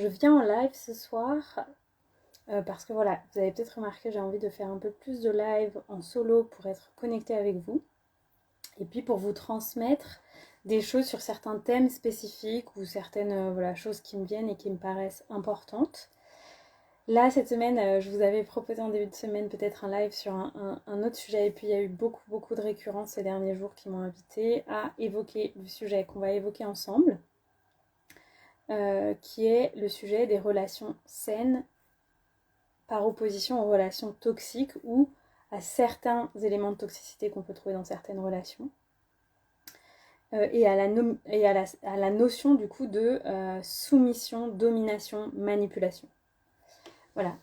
je viens en live ce soir parce que voilà, vous avez peut-être remarqué, j'ai envie de faire un peu plus de live en solo pour être connectée avec vous. Et puis pour vous transmettre des choses sur certains thèmes spécifiques ou certaines voilà, choses qui me viennent et qui me paraissent importantes. Là, cette semaine, je vous avais proposé en début de semaine peut-être un live sur un autre sujet. Et puis il y a eu beaucoup de récurrences ces derniers jours qui m'ont invité à évoquer le sujet qu'on va évoquer ensemble. Qui est le sujet des relations saines par opposition aux relations toxiques ou à certains éléments de toxicité qu'on peut trouver dans certaines relations. Et à la notion du coup de soumission, domination, manipulation. Voilà,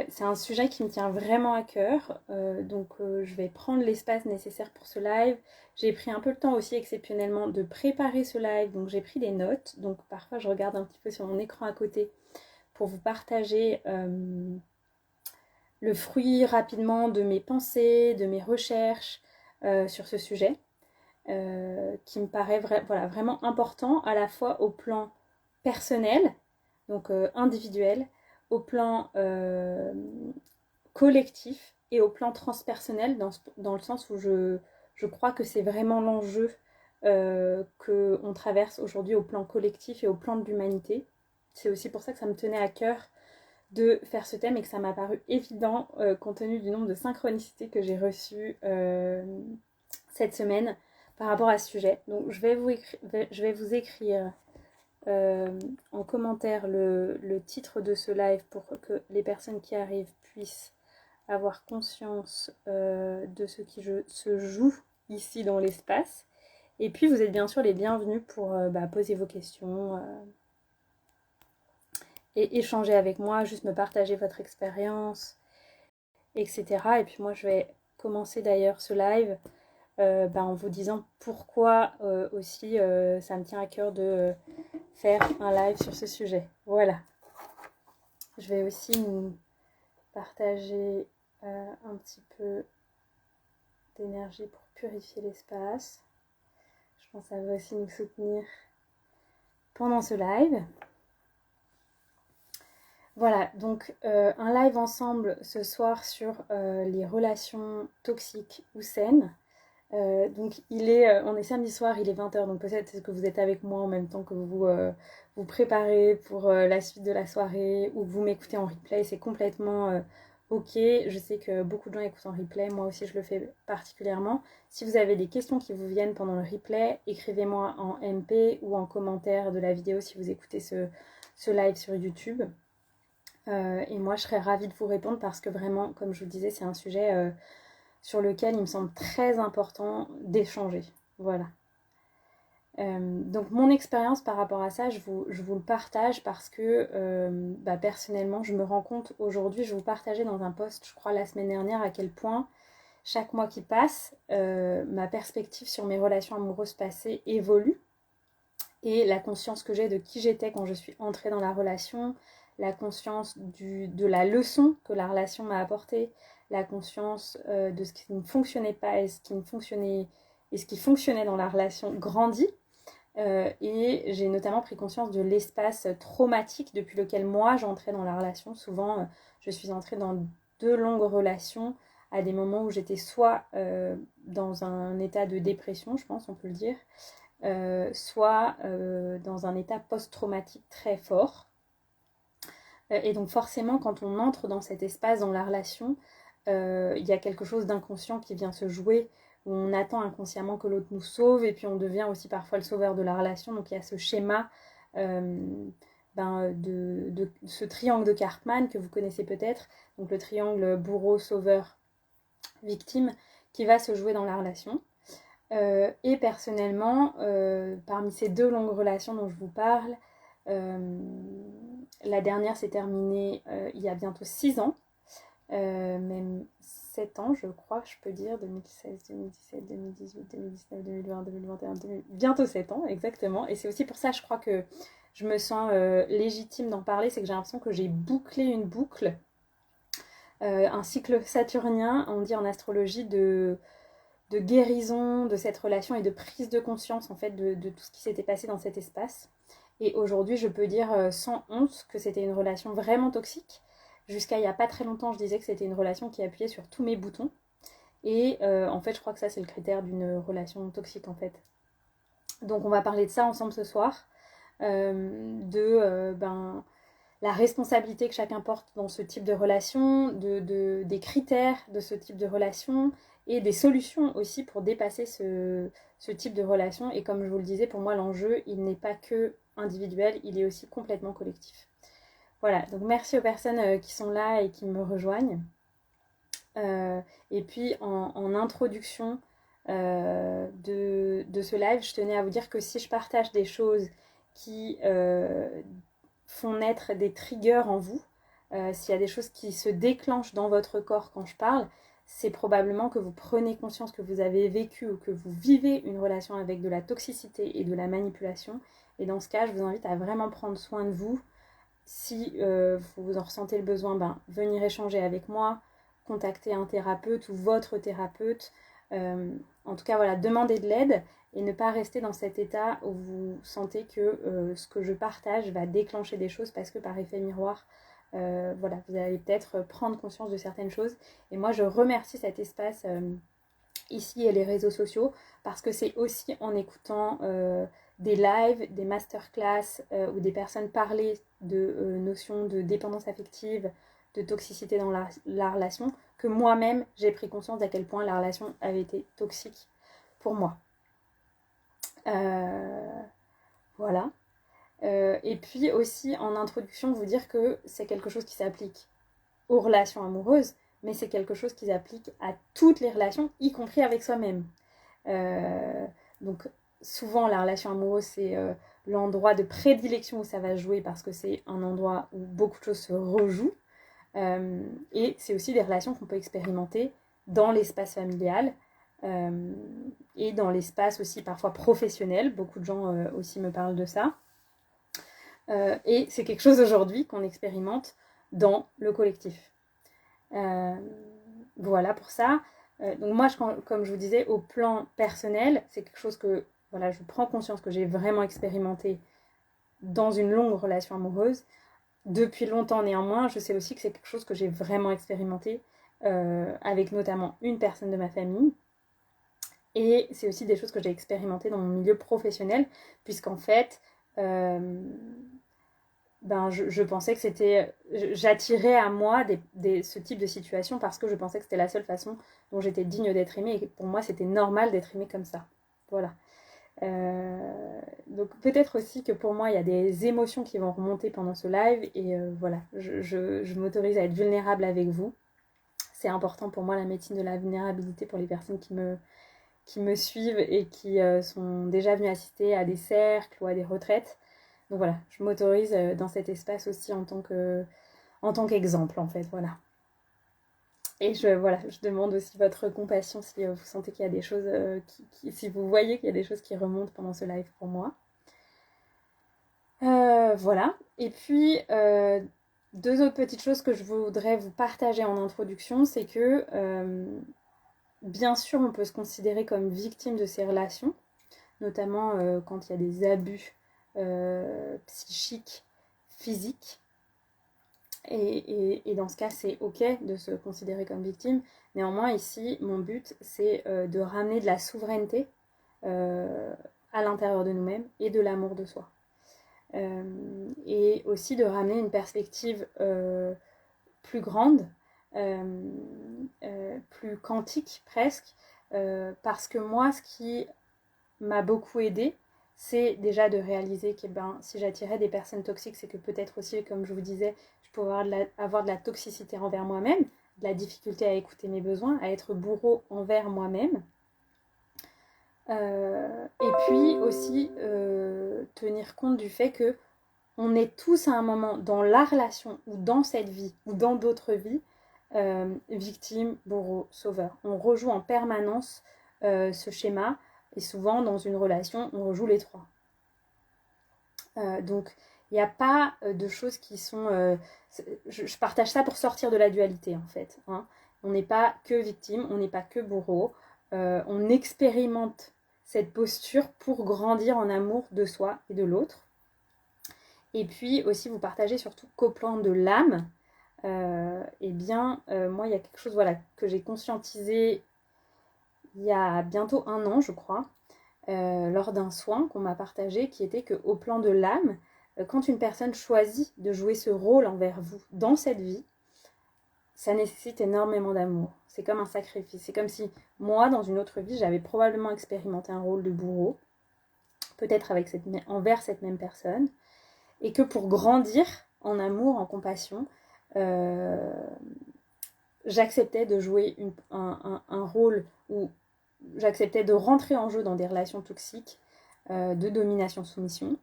c'est un sujet qui me tient vraiment à cœur, donc je vais prendre l'espace nécessaire pour ce live. J'ai pris un peu le temps aussi exceptionnellement de préparer ce live, donc j'ai pris des notes, donc parfois je regarde un petit peu sur mon écran à côté pour vous partager le fruit rapidement de mes pensées, de mes recherches sur ce sujet, qui me paraît voilà, vraiment important à la fois au plan personnel, donc individuel, au plan collectif et au plan transpersonnel, dans le sens où je crois que c'est vraiment l'enjeu qu'on traverse aujourd'hui au plan collectif et au plan de l'humanité. C'est aussi pour ça que ça me tenait à cœur de faire ce thème et que ça m'a paru évident compte tenu du nombre de synchronicités que j'ai reçues cette semaine par rapport à ce sujet. Donc je vais vous écrire en commentaire le titre de ce live pour que les personnes qui arrivent puissent avoir conscience de ce qui se joue ici dans l'espace. Et puis vous êtes bien sûr les bienvenus pour poser vos questions et échanger avec moi, juste me partager votre expérience, etc. Et puis moi je vais commencer d'ailleurs ce live en vous disant pourquoi aussi ça me tient à cœur de faire un live sur ce sujet. Voilà. Je vais aussi nous partager un petit peu d'énergie pour purifier l'espace. Je pense que ça va aussi nous soutenir pendant ce live. Voilà, donc un live ensemble ce soir sur les relations toxiques ou saines. Donc on est samedi soir, il est 20h, donc peut-être que vous êtes avec moi en même temps que vous vous préparez pour la suite de la soirée ou que vous m'écoutez en replay, c'est complètement ok. Je sais que beaucoup de gens écoutent en replay, moi aussi je le fais particulièrement. Si vous avez des questions qui vous viennent pendant le replay, écrivez-moi en MP ou en commentaire de la vidéo si vous écoutez ce live sur YouTube. Et moi je serais ravie de vous répondre parce que vraiment, comme je vous le disais, c'est un sujet sur lequel il me semble très important d'échanger. Voilà. Donc mon expérience par rapport à ça, je vous le partage parce que personnellement, je me rends compte aujourd'hui, je vous partageais dans un post, je crois la semaine dernière, à quel point chaque mois qui passe, ma perspective sur mes relations amoureuses passées évolue. Et la conscience que j'ai de qui j'étais quand je suis entrée dans la relation, la conscience de la leçon que la relation m'a apportée, la conscience de ce qui ne fonctionnait pas et ce qui fonctionnait dans la relation grandit. Et j'ai notamment pris conscience de l'espace traumatique depuis lequel moi j'entrais dans la relation. Souvent, je suis entrée dans 2 longues relations à des moments où j'étais soit dans un état de dépression, je pense, on peut le dire, soit dans un état post-traumatique très fort. Et donc forcément, quand on entre dans cet espace, dans la relation, il y a quelque chose d'inconscient qui vient se jouer, où on attend inconsciemment que l'autre nous sauve, et puis on devient aussi parfois le sauveur de la relation. Donc il y a ce schéma de ce triangle de Karpman que vous connaissez peut-être, donc le triangle bourreau, sauveur, victime, qui va se jouer dans la relation. Et personnellement, parmi ces 2 longues relations dont je vous parle, la dernière s'est terminée il y a bientôt 6 ans, même 7 ans je crois, je peux dire, 2016, 2017, 2018, 2019, 2020, 2021, bientôt 7 ans exactement. Et c'est aussi pour ça, je crois que je me sens légitime d'en parler, c'est que j'ai l'impression que j'ai bouclé une boucle, un cycle saturnien, on dit en astrologie, de guérison de cette relation et de prise de conscience en fait de tout ce qui s'était passé dans cet espace. Et aujourd'hui, je peux dire sans honte que c'était une relation vraiment toxique. Jusqu'à il n'y a pas très longtemps, je disais que c'était une relation qui appuyait sur tous mes boutons. Et en fait, je crois que ça, c'est le critère d'une relation toxique, en fait. Donc, on va parler de ça ensemble ce soir. La responsabilité que chacun porte dans ce type de relation, des critères de ce type de relation et des solutions aussi pour dépasser ce type de relation. Et comme je vous le disais, pour moi, l'enjeu, il n'est pas que individuel, il est aussi complètement collectif. Voilà, donc merci aux personnes qui sont là et qui me rejoignent. Et puis en introduction de ce live, je tenais à vous dire que si je partage des choses qui font naître des triggers en vous, s'il y a des choses qui se déclenchent dans votre corps quand je parle, c'est probablement que vous prenez conscience que vous avez vécu ou que vous vivez une relation avec de la toxicité et de la manipulation. Et dans ce cas, je vous invite à vraiment prendre soin de vous. Si vous en ressentez le besoin, venir échanger avec moi, contacter un thérapeute ou votre thérapeute. En tout cas, voilà, demandez de l'aide et ne pas rester dans cet état où vous sentez que ce que je partage va déclencher des choses parce que par effet miroir, voilà, vous allez peut-être prendre conscience de certaines choses. Et moi, je remercie cet espace ici et les réseaux sociaux parce que c'est aussi en écoutant des lives, des masterclass ou des personnes parler de notions de dépendance affective, de toxicité dans la relation, que moi-même j'ai pris conscience d'à quel point la relation avait été toxique pour moi. Voilà. Et puis aussi en introduction, vous dire que c'est quelque chose qui s'applique aux relations amoureuses, mais c'est quelque chose qui s'applique à toutes les relations, y compris avec soi-même. Donc souvent la relation amoureuse c'est l'endroit de prédilection où ça va jouer parce que c'est un endroit où beaucoup de choses se rejouent. Et c'est aussi des relations qu'on peut expérimenter dans l'espace familial et dans l'espace aussi parfois professionnel. Beaucoup de gens aussi me parlent de ça. Et c'est quelque chose aujourd'hui qu'on expérimente dans le collectif. Voilà pour ça. Donc moi, comme je vous disais, au plan personnel, c'est quelque chose que voilà, je prends conscience que j'ai vraiment expérimenté dans une longue relation amoureuse. Depuis longtemps néanmoins, je sais aussi que c'est quelque chose que j'ai vraiment expérimenté avec notamment une personne de ma famille. Et c'est aussi des choses que j'ai expérimentées dans mon milieu professionnel, puisqu'en fait, je pensais que c'était... J'attirais à moi ce type de situation parce que je pensais que c'était la seule façon dont j'étais digne d'être aimée. Et pour moi, c'était normal d'être aimée comme ça. Voilà. Donc peut-être aussi que pour moi, il y a des émotions qui vont remonter pendant ce live. Et voilà, je m'autorise à être vulnérable avec vous. C'est important pour moi, la médecine de la vulnérabilité, pour les personnes qui me suivent et qui sont déjà venues assister à des cercles ou à des retraites. Donc voilà, je m'autorise dans cet espace aussi en tant qu'exemple, en fait, voilà. Et je demande aussi votre compassion si vous sentez qu'il y a des choses, si vous voyez qu'il y a des choses qui remontent pendant ce live pour moi. Voilà. Et puis, deux autres petites choses que je voudrais vous partager en introduction, c'est que, bien sûr, on peut se considérer comme victime de ces relations, notamment quand il y a des abus psychiques, physiques. Et dans ce cas, c'est ok de se considérer comme victime. Néanmoins, ici, mon but, c'est de ramener de la souveraineté à l'intérieur de nous-mêmes et de l'amour de soi. Et aussi de ramener une perspective plus grande, plus quantique presque, parce que moi, ce qui m'a beaucoup aidée, c'est déjà de réaliser que si j'attirais des personnes toxiques, c'est que peut-être aussi, comme je vous disais, je pouvais avoir de la toxicité envers moi-même, de la difficulté à écouter mes besoins, à être bourreau envers moi-même. Et puis aussi tenir compte du fait que on est tous à un moment dans la relation ou dans cette vie ou dans d'autres vies victime, bourreau, sauveur. On rejoue en permanence ce schéma et souvent dans une relation on rejoue les trois. Donc il n'y a pas de choses qui sont... je partage ça pour sortir de la dualité en fait. Hein. On n'est pas que victime, on n'est pas que bourreau. On expérimente cette posture pour grandir en amour de soi et de l'autre. Et puis aussi vous partagez surtout qu'au plan de l'âme, moi il y a quelque chose voilà, que j'ai conscientisé il y a bientôt 1 an je crois, lors d'un soin qu'on m'a partagé, qui était qu'au plan de l'âme, quand une personne choisit de jouer ce rôle envers vous dans cette vie, ça nécessite énormément d'amour. C'est comme un sacrifice. C'est comme si moi, dans une autre vie, j'avais probablement expérimenté un rôle de bourreau, peut-être envers cette même personne, et que pour grandir en amour, en compassion, euh, j'acceptais de jouer un rôle où j'acceptais de rentrer en jeu dans des relations toxiques de domination-soumission.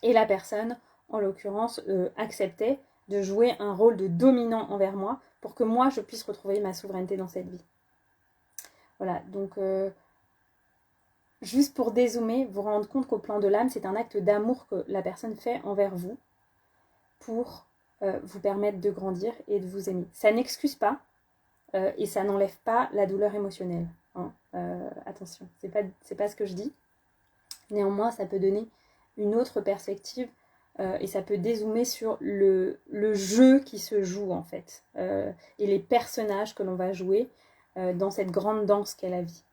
Et la personne, en l'occurrence, acceptait de jouer un rôle de dominant envers moi pour que moi, je puisse retrouver ma souveraineté dans cette vie. Voilà, donc juste pour dézoomer, vous rendre compte qu'au plan de l'âme, c'est un acte d'amour que la personne fait envers vous pour vous permettre de grandir et de vous aimer. Ça n'excuse pas et ça n'enlève pas la douleur émotionnelle. Hein. Attention, c'est pas ce que je dis. Néanmoins, ça peut donner une autre perspective et ça peut dézoomer sur le jeu qui se joue en fait et les personnages que l'on va jouer dans cette grande danse qu'est la vie.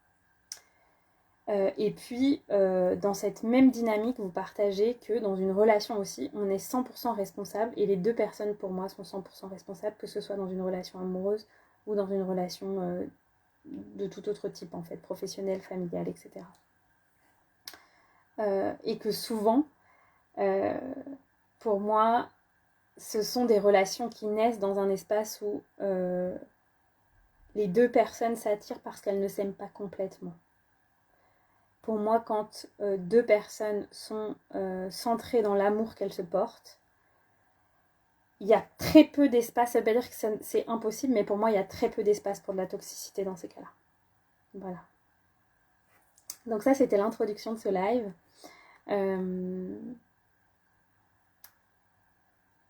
Et puis, dans cette même dynamique, vous partagez que dans une relation aussi, on est 100% responsable et les deux personnes pour moi sont 100% responsables, que ce soit dans une relation amoureuse ou dans une relation de tout autre type en fait, professionnelle, familiale, etc. Et que souvent, pour moi, ce sont des relations qui naissent dans un espace où les deux personnes s'attirent parce qu'elles ne s'aiment pas complètement. Pour moi, quand deux personnes sont centrées dans l'amour qu'elles se portent, il y a très peu d'espace. Ça veut pas dire que c'est impossible, mais pour moi, il y a très peu d'espace pour de la toxicité dans ces cas-là. Voilà. Donc ça, c'était l'introduction de ce live.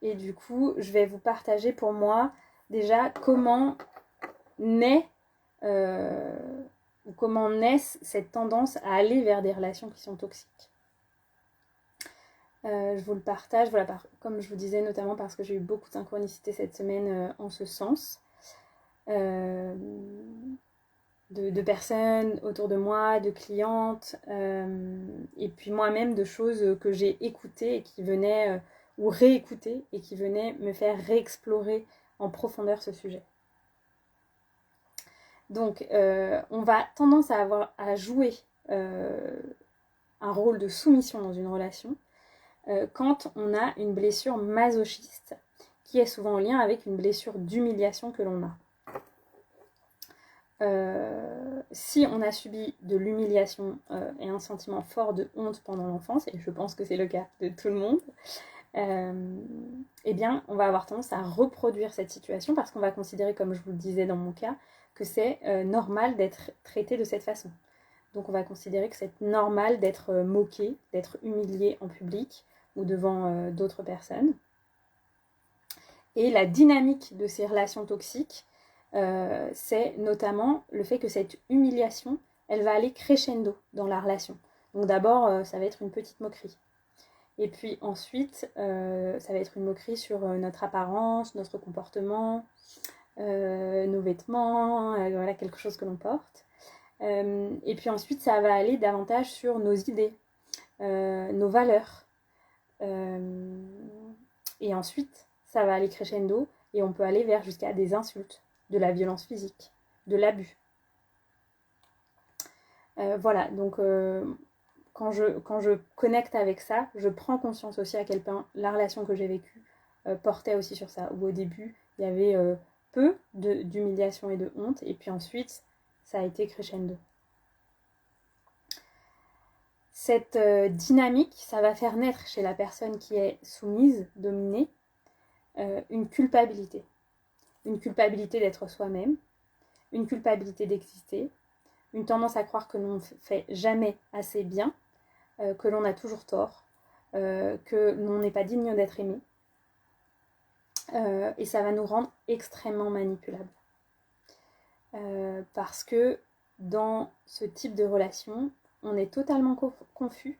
Et du coup, je vais vous partager pour moi déjà comment naît cette tendance à aller vers des relations qui sont toxiques. Je vous le partage, voilà, comme je vous disais, notamment parce que j'ai eu beaucoup de synchronicité cette semaine en ce sens. De personnes autour de moi, de clientes, et puis moi-même de choses que j'ai écoutées et qui venaient, ou réécoutées, et qui venaient me faire réexplorer en profondeur ce sujet. Donc, on va tendance à jouer un rôle de soumission dans une relation quand on a une blessure masochiste qui est souvent en lien avec une blessure d'humiliation que l'on a. Si on a subi de l'humiliation et un sentiment fort de honte pendant l'enfance, et je pense que c'est le cas de tout le monde, eh bien, on va avoir tendance à reproduire cette situation parce qu'on va considérer, comme je vous le disais dans mon cas, que c'est normal d'être traité de cette façon. Donc on va considérer que c'est normal d'être moqué, d'être humilié en public ou devant d'autres personnes. Et la dynamique de ces relations toxiques, c'est notamment le fait que cette humiliation, elle va aller crescendo dans la relation. Donc d'abord, ça va être une petite moquerie. Et puis ensuite, ça va être une moquerie sur notre apparence, notre comportement, nos vêtements, voilà, quelque chose que l'on porte. Et puis ensuite, ça va aller davantage sur nos idées, nos valeurs. Et ensuite, ça va aller crescendo et on peut aller vers jusqu'à des insultes, de la violence physique, de l'abus. Voilà, donc quand je connecte avec ça, je prends conscience aussi à quel point la relation que j'ai vécue portait aussi sur ça. Où au début, il y avait peu d'humiliation et de honte, et puis ensuite, ça a été crescendo. Cette dynamique, ça va faire naître chez la personne qui est soumise, dominée, une culpabilité. Une culpabilité d'être soi-même, une culpabilité d'exister, une tendance à croire que l'on ne fait jamais assez bien, que l'on a toujours tort, que l'on n'est pas digne d'être aimé. Et ça va nous rendre extrêmement manipulables. Parce que dans ce type de relation, on est totalement confus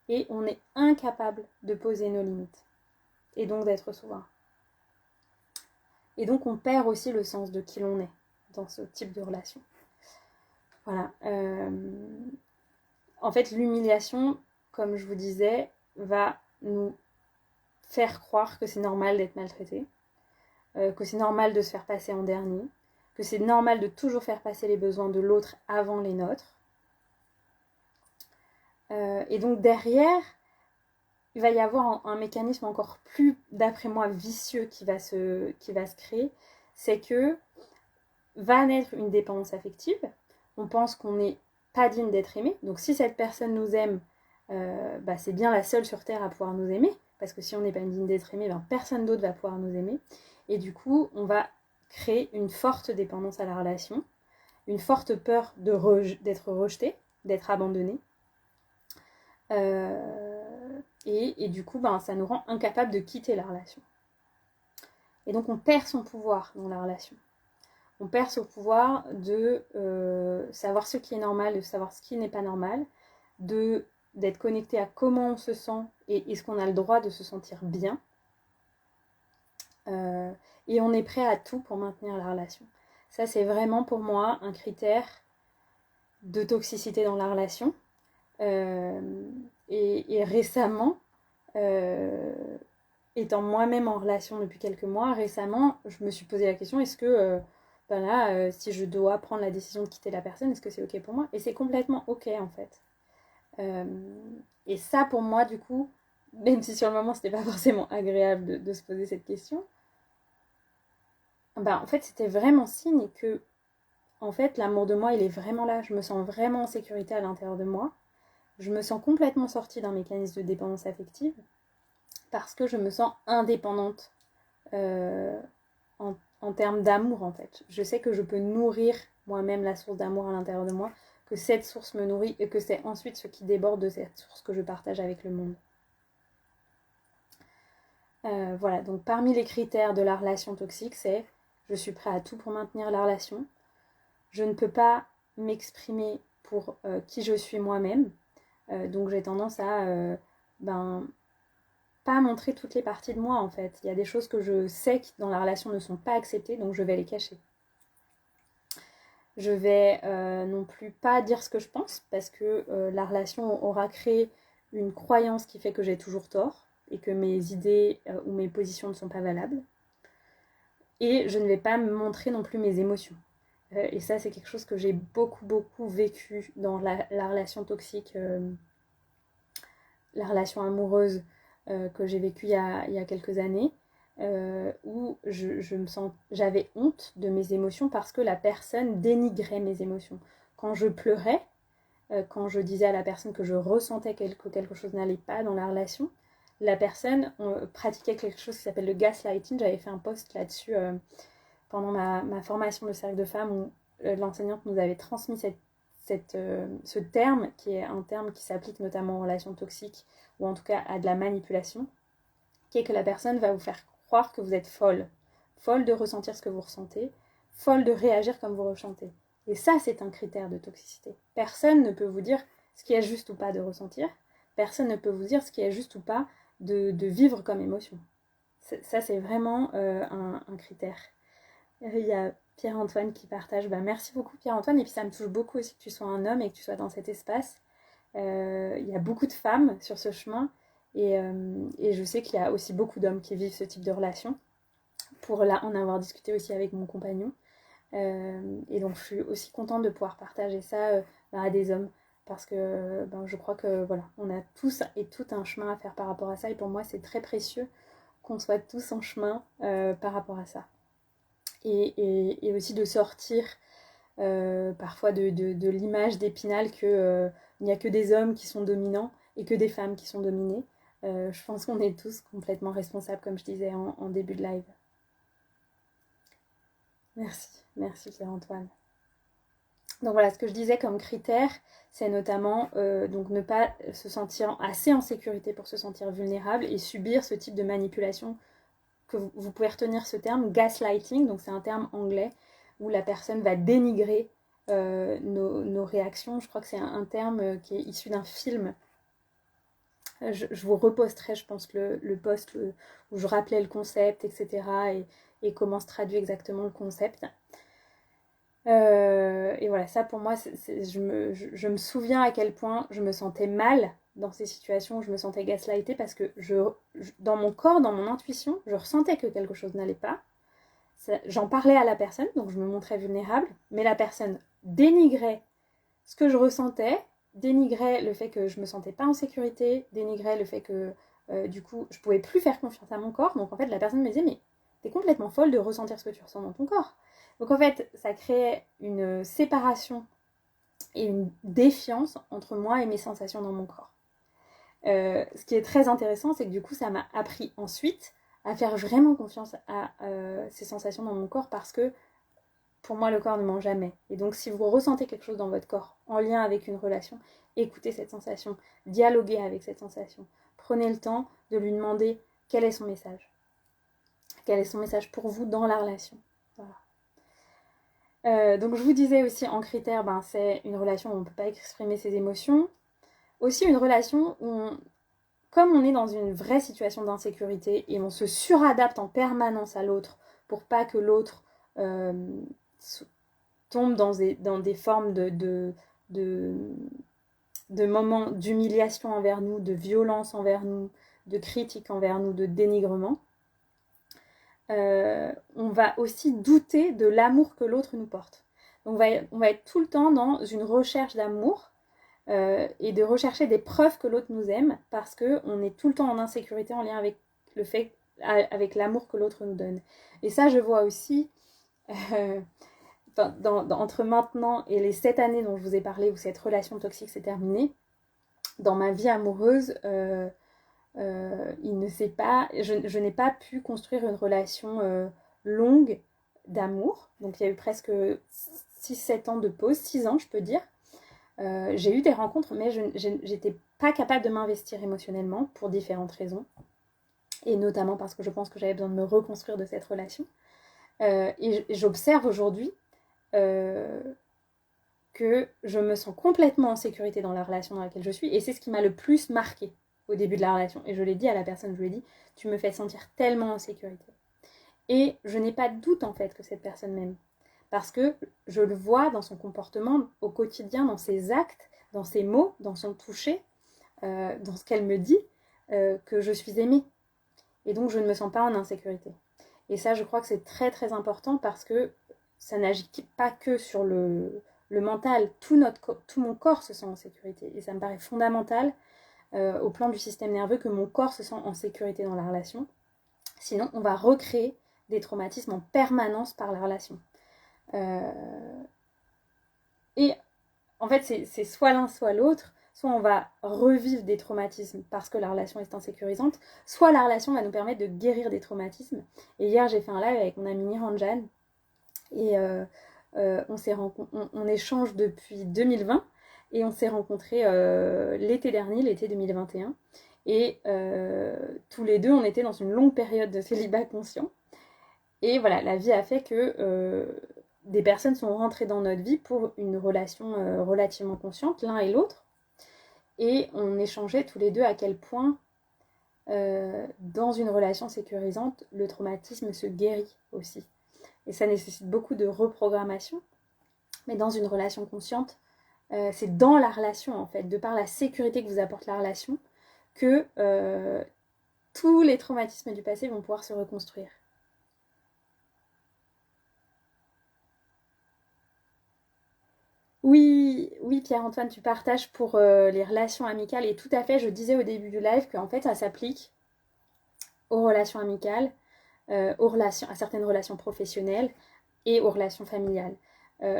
et on est incapable de poser nos limites et donc d'être souverain. Et donc on perd aussi le sens de qui l'on est dans ce type de relation. Voilà. En fait, l'humiliation, comme je vous disais, va nous faire croire que c'est normal d'être maltraité, que c'est normal de se faire passer en dernier, que c'est normal de toujours faire passer les besoins de l'autre avant les nôtres. Et donc derrière, il va y avoir un mécanisme encore plus, d'après moi, vicieux qui va se créer, c'est que va naître une dépendance affective. On pense qu'on n'est pas digne d'être aimé. Donc si cette personne nous aime, c'est bien la seule sur Terre à pouvoir nous aimer. Parce que si on n'est pas digne d'être aimé, personne d'autre va pouvoir nous aimer. Et du coup, on va créer une forte dépendance à la relation, une forte peur d'être rejeté, d'être abandonné. Et du coup, ça nous rend incapable de quitter la relation. Et donc on perd son pouvoir dans la relation. On perd son pouvoir de savoir ce qui est normal, de savoir ce qui n'est pas normal, d'être connecté à comment on se sent et est-ce qu'on a le droit de se sentir bien. Et on est prêt à tout pour maintenir la relation. Ça, c'est vraiment pour moi un critère de toxicité dans la relation. Et récemment, étant moi-même en relation depuis quelques mois, récemment, je me suis posé la question, est-ce que si je dois prendre la décision de quitter la personne, est-ce que c'est ok pour moi? Et c'est complètement ok en fait. Et ça pour moi du coup, même si sur le moment c'était pas forcément agréable de se poser cette question, en fait c'était vraiment signe que en fait l'amour de moi il est vraiment là, je me sens vraiment en sécurité à l'intérieur de moi, je me sens complètement sortie d'un mécanisme de dépendance affective parce que je me sens indépendante en termes d'amour en fait. Je sais que je peux nourrir moi-même la source d'amour à l'intérieur de moi, que cette source me nourrit et que c'est ensuite ce qui déborde de cette source que je partage avec le monde. Voilà, donc parmi les critères de la relation toxique, c'est je suis prêt à tout pour maintenir la relation, je ne peux pas m'exprimer pour qui je suis moi-même, donc j'ai tendance à pas montrer toutes les parties de moi en fait. Il y a des choses que je sais qui dans la relation ne sont pas acceptées, donc je vais les cacher. Je vais non plus pas dire ce que je pense parce que la relation aura créé une croyance qui fait que j'ai toujours tort et que mes idées ou mes positions ne sont pas valables. Et je ne vais pas me montrer non plus mes émotions. Et ça, c'est quelque chose que j'ai beaucoup vécu dans la relation toxique, la relation amoureuse que j'ai vécue il y a quelques années. Où j'avais honte de mes émotions parce que la personne dénigrait mes émotions. Quand je pleurais, quand je disais à la personne que je ressentais que quelque chose n'allait pas dans la relation, la personne pratiquait quelque chose qui s'appelle le gaslighting. J'avais fait un post là-dessus pendant ma formation de cercle de femmes où l'enseignante nous avait transmis ce terme, qui est un terme qui s'applique notamment aux relations toxiques ou en tout cas à de la manipulation, qui est que la personne va vous faire croire que vous êtes folle de ressentir ce que vous ressentez, folle de réagir comme vous ressentez. Et ça, c'est un critère de toxicité. Personne ne peut vous dire ce qui est juste ou pas de ressentir, personne ne peut vous dire ce qui est juste ou pas de vivre comme émotion. Ça, c'est vraiment un critère. Il y a Pierre-Antoine qui partage. Merci beaucoup Pierre-Antoine, et puis ça me touche beaucoup aussi que tu sois un homme et que tu sois dans cet espace. Il y a beaucoup de femmes sur ce chemin. Et je sais qu'il y a aussi beaucoup d'hommes qui vivent ce type de relation, pour là en avoir discuté aussi avec mon compagnon. Et donc je suis aussi contente de pouvoir partager ça à des hommes, parce que je crois que voilà, on a tous et tout un chemin à faire par rapport à ça, et pour moi c'est très précieux qu'on soit tous en chemin par rapport à ça. Et aussi de sortir parfois de l'image d'Épinal qu'il n'y a que des hommes qui sont dominants et que des femmes qui sont dominées. Je pense qu'on est tous complètement responsables, comme je disais en début de live. Merci Pierre-Antoine. Donc voilà, ce que je disais comme critère, c'est notamment donc ne pas se sentir assez en sécurité pour se sentir vulnérable et subir ce type de manipulation, que vous pouvez retenir ce terme, gaslighting, donc c'est un terme anglais où la personne va dénigrer nos réactions. Je crois que c'est un terme qui est issu d'un film Je vous reposterai, je pense, le post où je rappelais le concept, etc. Et comment se traduit exactement le concept. Et voilà, ça pour moi, je me souviens à quel point je me sentais mal dans ces situations où je me sentais gaslightée parce que dans mon corps, dans mon intuition, je ressentais que quelque chose n'allait pas. J'en parlais à la personne, donc je me montrais vulnérable, mais la personne dénigrait ce que je ressentais, dénigrait le fait que je me sentais pas en sécurité, dénigrait le fait que du coup je pouvais plus faire confiance à mon corps. Donc en fait la personne me disait mais t'es complètement folle de ressentir ce que tu ressens dans ton corps. Donc en fait ça créait une séparation et une défiance entre moi et mes sensations dans mon corps. Ce qui est très intéressant, c'est que du coup ça m'a appris ensuite à faire vraiment confiance à ces sensations dans mon corps parce que pour moi, le corps ne ment jamais. Et donc, si vous ressentez quelque chose dans votre corps en lien avec une relation, écoutez cette sensation, dialoguez avec cette sensation. Prenez le temps de lui demander quel est son message. Quel est son message pour vous dans la relation. Voilà. Donc, je vous disais aussi en critère, c'est une relation où on ne peut pas exprimer ses émotions. Aussi une relation où, comme on est dans une vraie situation d'insécurité et on se suradapte en permanence à l'autre pour pas que l'autre tombe dans des formes de moments d'humiliation envers nous, de violence envers nous, de critique envers nous, de dénigrement, on va aussi douter de l'amour que l'autre nous porte. Donc on va être tout le temps dans une recherche d'amour et de rechercher des preuves que l'autre nous aime parce qu'on est tout le temps en insécurité en lien avec le fait, avec l'amour que l'autre nous donne. Et ça, je vois aussi entre maintenant et les 7 années dont je vous ai parlé où cette relation toxique s'est terminée, dans ma vie amoureuse, je n'ai pas pu construire une relation longue d'amour. Donc il y a eu presque 6-7 ans de pause, 6 ans je peux dire. J'ai eu des rencontres, mais je n'étais pas capable de m'investir émotionnellement pour différentes raisons. Et notamment parce que je pense que j'avais besoin de me reconstruire de cette relation. Et j'observe aujourd'hui que je me sens complètement en sécurité dans la relation dans laquelle je suis. Et c'est ce qui m'a le plus marqué au début de la relation. Et je l'ai dit à la personne, je lui ai dit, tu me fais sentir tellement en sécurité. Et je n'ai pas de doute en fait que cette personne m'aime. Parce que je le vois dans son comportement au quotidien, dans ses actes, dans ses mots, dans son toucher, dans ce qu'elle me dit, que je suis aimée. Et donc je ne me sens pas en insécurité. Et ça, je crois que c'est très très important parce que ça n'agit pas que sur le mental. Tout mon corps se sent en sécurité. Et ça me paraît fondamental au plan du système nerveux que mon corps se sent en sécurité dans la relation. Sinon, on va recréer des traumatismes en permanence par la relation. Et en fait, c'est soit l'un, soit l'autre. Soit on va revivre des traumatismes parce que la relation est insécurisante, soit la relation va nous permettre de guérir des traumatismes. Et hier, j'ai fait un live avec mon amie Niranjan et on échange depuis 2020 et on s'est rencontrés l'été dernier, l'été 2021. Et tous les deux, on était dans une longue période de célibat conscient. Et voilà, la vie a fait que des personnes sont rentrées dans notre vie pour une relation relativement consciente, l'un et l'autre. Et on échangeait tous les deux à quel point, dans une relation sécurisante, le traumatisme se guérit aussi. Et ça nécessite beaucoup de reprogrammation. Mais dans une relation consciente, c'est dans la relation, en fait, de par la sécurité que vous apporte la relation, que tous les traumatismes du passé vont pouvoir se reconstruire. Oui, oui, Pierre-Antoine, tu partages pour les relations amicales. Et tout à fait, je disais au début du live qu'en fait, ça s'applique aux relations amicales, à certaines relations professionnelles et aux relations familiales.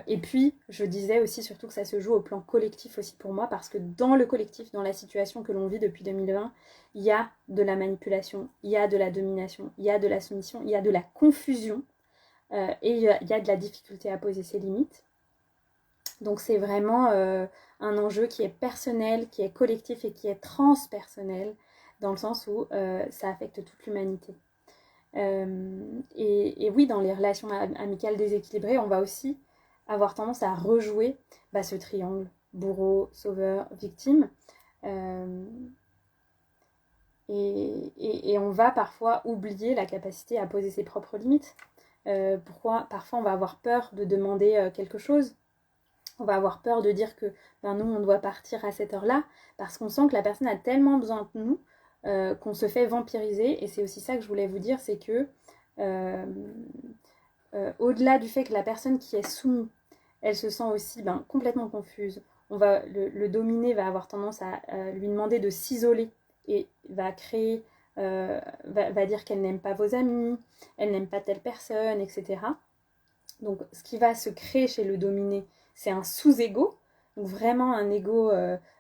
Et puis, je disais aussi surtout que ça se joue au plan collectif aussi pour moi, parce que dans le collectif, dans la situation que l'on vit depuis 2020, il y a de la manipulation, il y a de la domination, il y a de la soumission, il y a de la confusion, et il y a de la difficulté à poser ses limites. Donc c'est vraiment un enjeu qui est personnel, qui est collectif et qui est transpersonnel, dans le sens où ça affecte toute l'humanité. Et oui, dans les relations amicales déséquilibrées, on va aussi avoir tendance à rejouer ce triangle, bourreau, sauveur, victime. Et on va parfois oublier la capacité à poser ses propres limites. Parfois on va avoir peur de demander quelque chose. On va avoir peur de dire que nous on doit partir à cette heure-là parce qu'on sent que la personne a tellement besoin de nous qu'on se fait vampiriser. Et c'est aussi ça que je voulais vous dire, c'est que au-delà du fait que la personne qui est soumise, elle se sent aussi complètement confuse. Le dominé va avoir tendance à lui demander de s'isoler et va créer, va dire qu'elle n'aime pas vos amis, elle n'aime pas telle personne, etc. Donc ce qui va se créer chez le dominé, c'est un sous-ego, donc vraiment un ego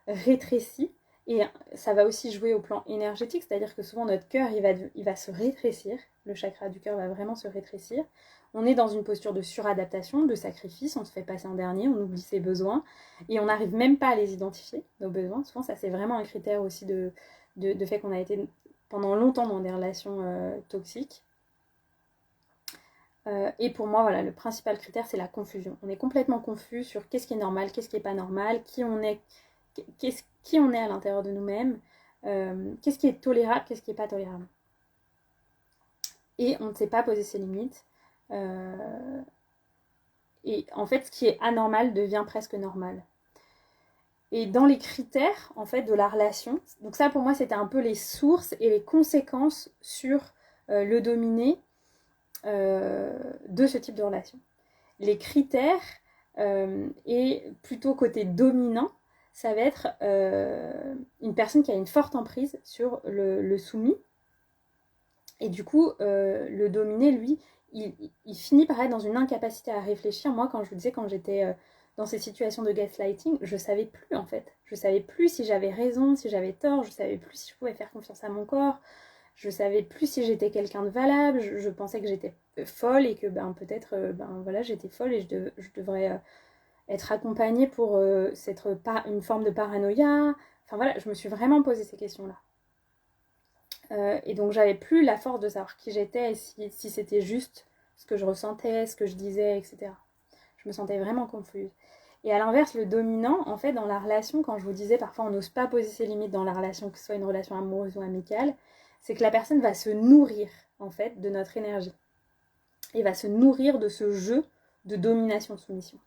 rétréci. Et ça va aussi jouer au plan énergétique, c'est-à-dire que souvent notre cœur, il va se rétrécir, le chakra du cœur va vraiment se rétrécir. On est dans une posture de suradaptation, de sacrifice, on se fait passer en dernier, on oublie ses besoins, et on n'arrive même pas à les identifier, nos besoins. Souvent, ça c'est vraiment un critère aussi de fait qu'on a été pendant longtemps dans des relations toxiques. Et pour moi, voilà, le principal critère, c'est la confusion. On est complètement confus sur qu'est-ce qui est normal, qu'est-ce qui n'est pas normal, qui on est à l'intérieur de nous-mêmes, qu'est-ce qui est tolérable, qu'est-ce qui n'est pas tolérable. Et on ne sait pas poser ses limites. Et en fait, ce qui est anormal devient presque normal. Et dans les critères, en fait, de la relation, donc ça, pour moi, c'était un peu les sources et les conséquences sur le dominé de ce type de relation. Les critères, et plutôt côté dominant, ça va être une personne qui a une forte emprise sur le soumis. Et du coup, le dominé, lui, il finit par être dans une incapacité à réfléchir. Moi, quand je vous disais, quand j'étais dans ces situations de gaslighting, je savais plus en fait. Je savais plus si j'avais raison, si j'avais tort, je savais plus si je pouvais faire confiance à mon corps, je savais plus si j'étais quelqu'un de valable, je pensais que j'étais folle et que peut-être voilà, j'étais folle et je devrais être accompagnée pour une forme de paranoïa. Enfin voilà, je me suis vraiment posé ces questions-là. Et donc j'avais plus la force de savoir qui j'étais et si c'était juste ce que je ressentais, ce que je disais, etc. Je me sentais vraiment confuse. Et à l'inverse, le dominant, en fait, dans la relation, quand je vous disais, parfois on n'ose pas poser ses limites dans la relation, que ce soit une relation amoureuse ou amicale, c'est que la personne va se nourrir, en fait, de notre énergie. Et va se nourrir de ce jeu de domination-soumission.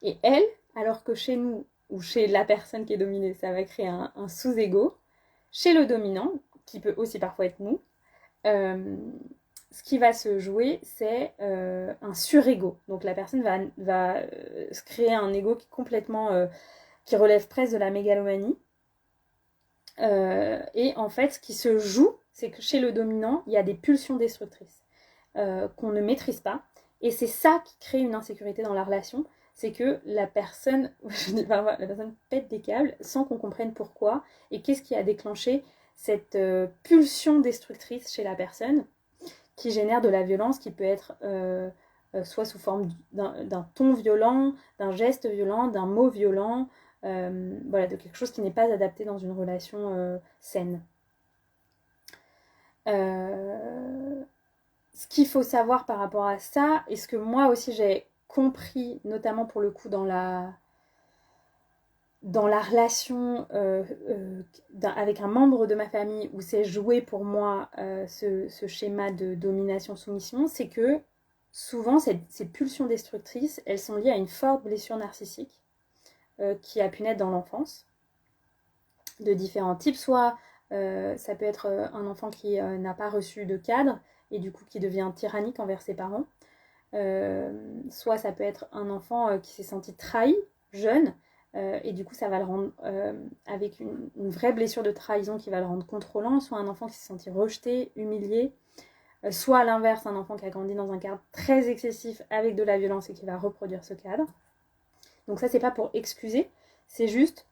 Et elle, alors que chez nous, ou chez la personne qui est dominée, ça va créer un sous-ego, chez le dominant, qui peut aussi parfois être nous, ce qui va se jouer, c'est un surego. Donc la personne va se créer un ego qui est complètement, qui relève presque de la mégalomanie. Et en fait, ce qui se joue, c'est que chez le dominant, il y a des pulsions destructrices qu'on ne maîtrise pas. Et c'est ça qui crée une insécurité dans la relation. C'est que la personne pète des câbles sans qu'on comprenne pourquoi et qu'est-ce qui a déclenché cette pulsion destructrice chez la personne qui génère de la violence qui peut être soit sous forme d'un ton violent, d'un geste violent, d'un mot violent, voilà, de quelque chose qui n'est pas adapté dans une relation saine. Ce qu'il faut savoir par rapport à ça, et ce que moi aussi j'ai compris, notamment pour le coup dans la relation avec un membre de ma famille où c'est joué pour moi ce schéma de domination-soumission, c'est que souvent ces pulsions destructrices, elles sont liées à une forte blessure narcissique qui a pu naître dans l'enfance, de différents types. Soit ça peut être un enfant qui n'a pas reçu de cadre et du coup qui devient tyrannique envers ses parents. Soit ça peut être un enfant qui s'est senti trahi, jeune, et du coup ça va le rendre avec une vraie blessure de trahison qui va le rendre contrôlant, soit un enfant qui s'est senti rejeté, humilié, soit à l'inverse un enfant qui a grandi dans un cadre très excessif avec de la violence et qui va reproduire ce cadre. Donc ça c'est pas pour excuser, c'est juste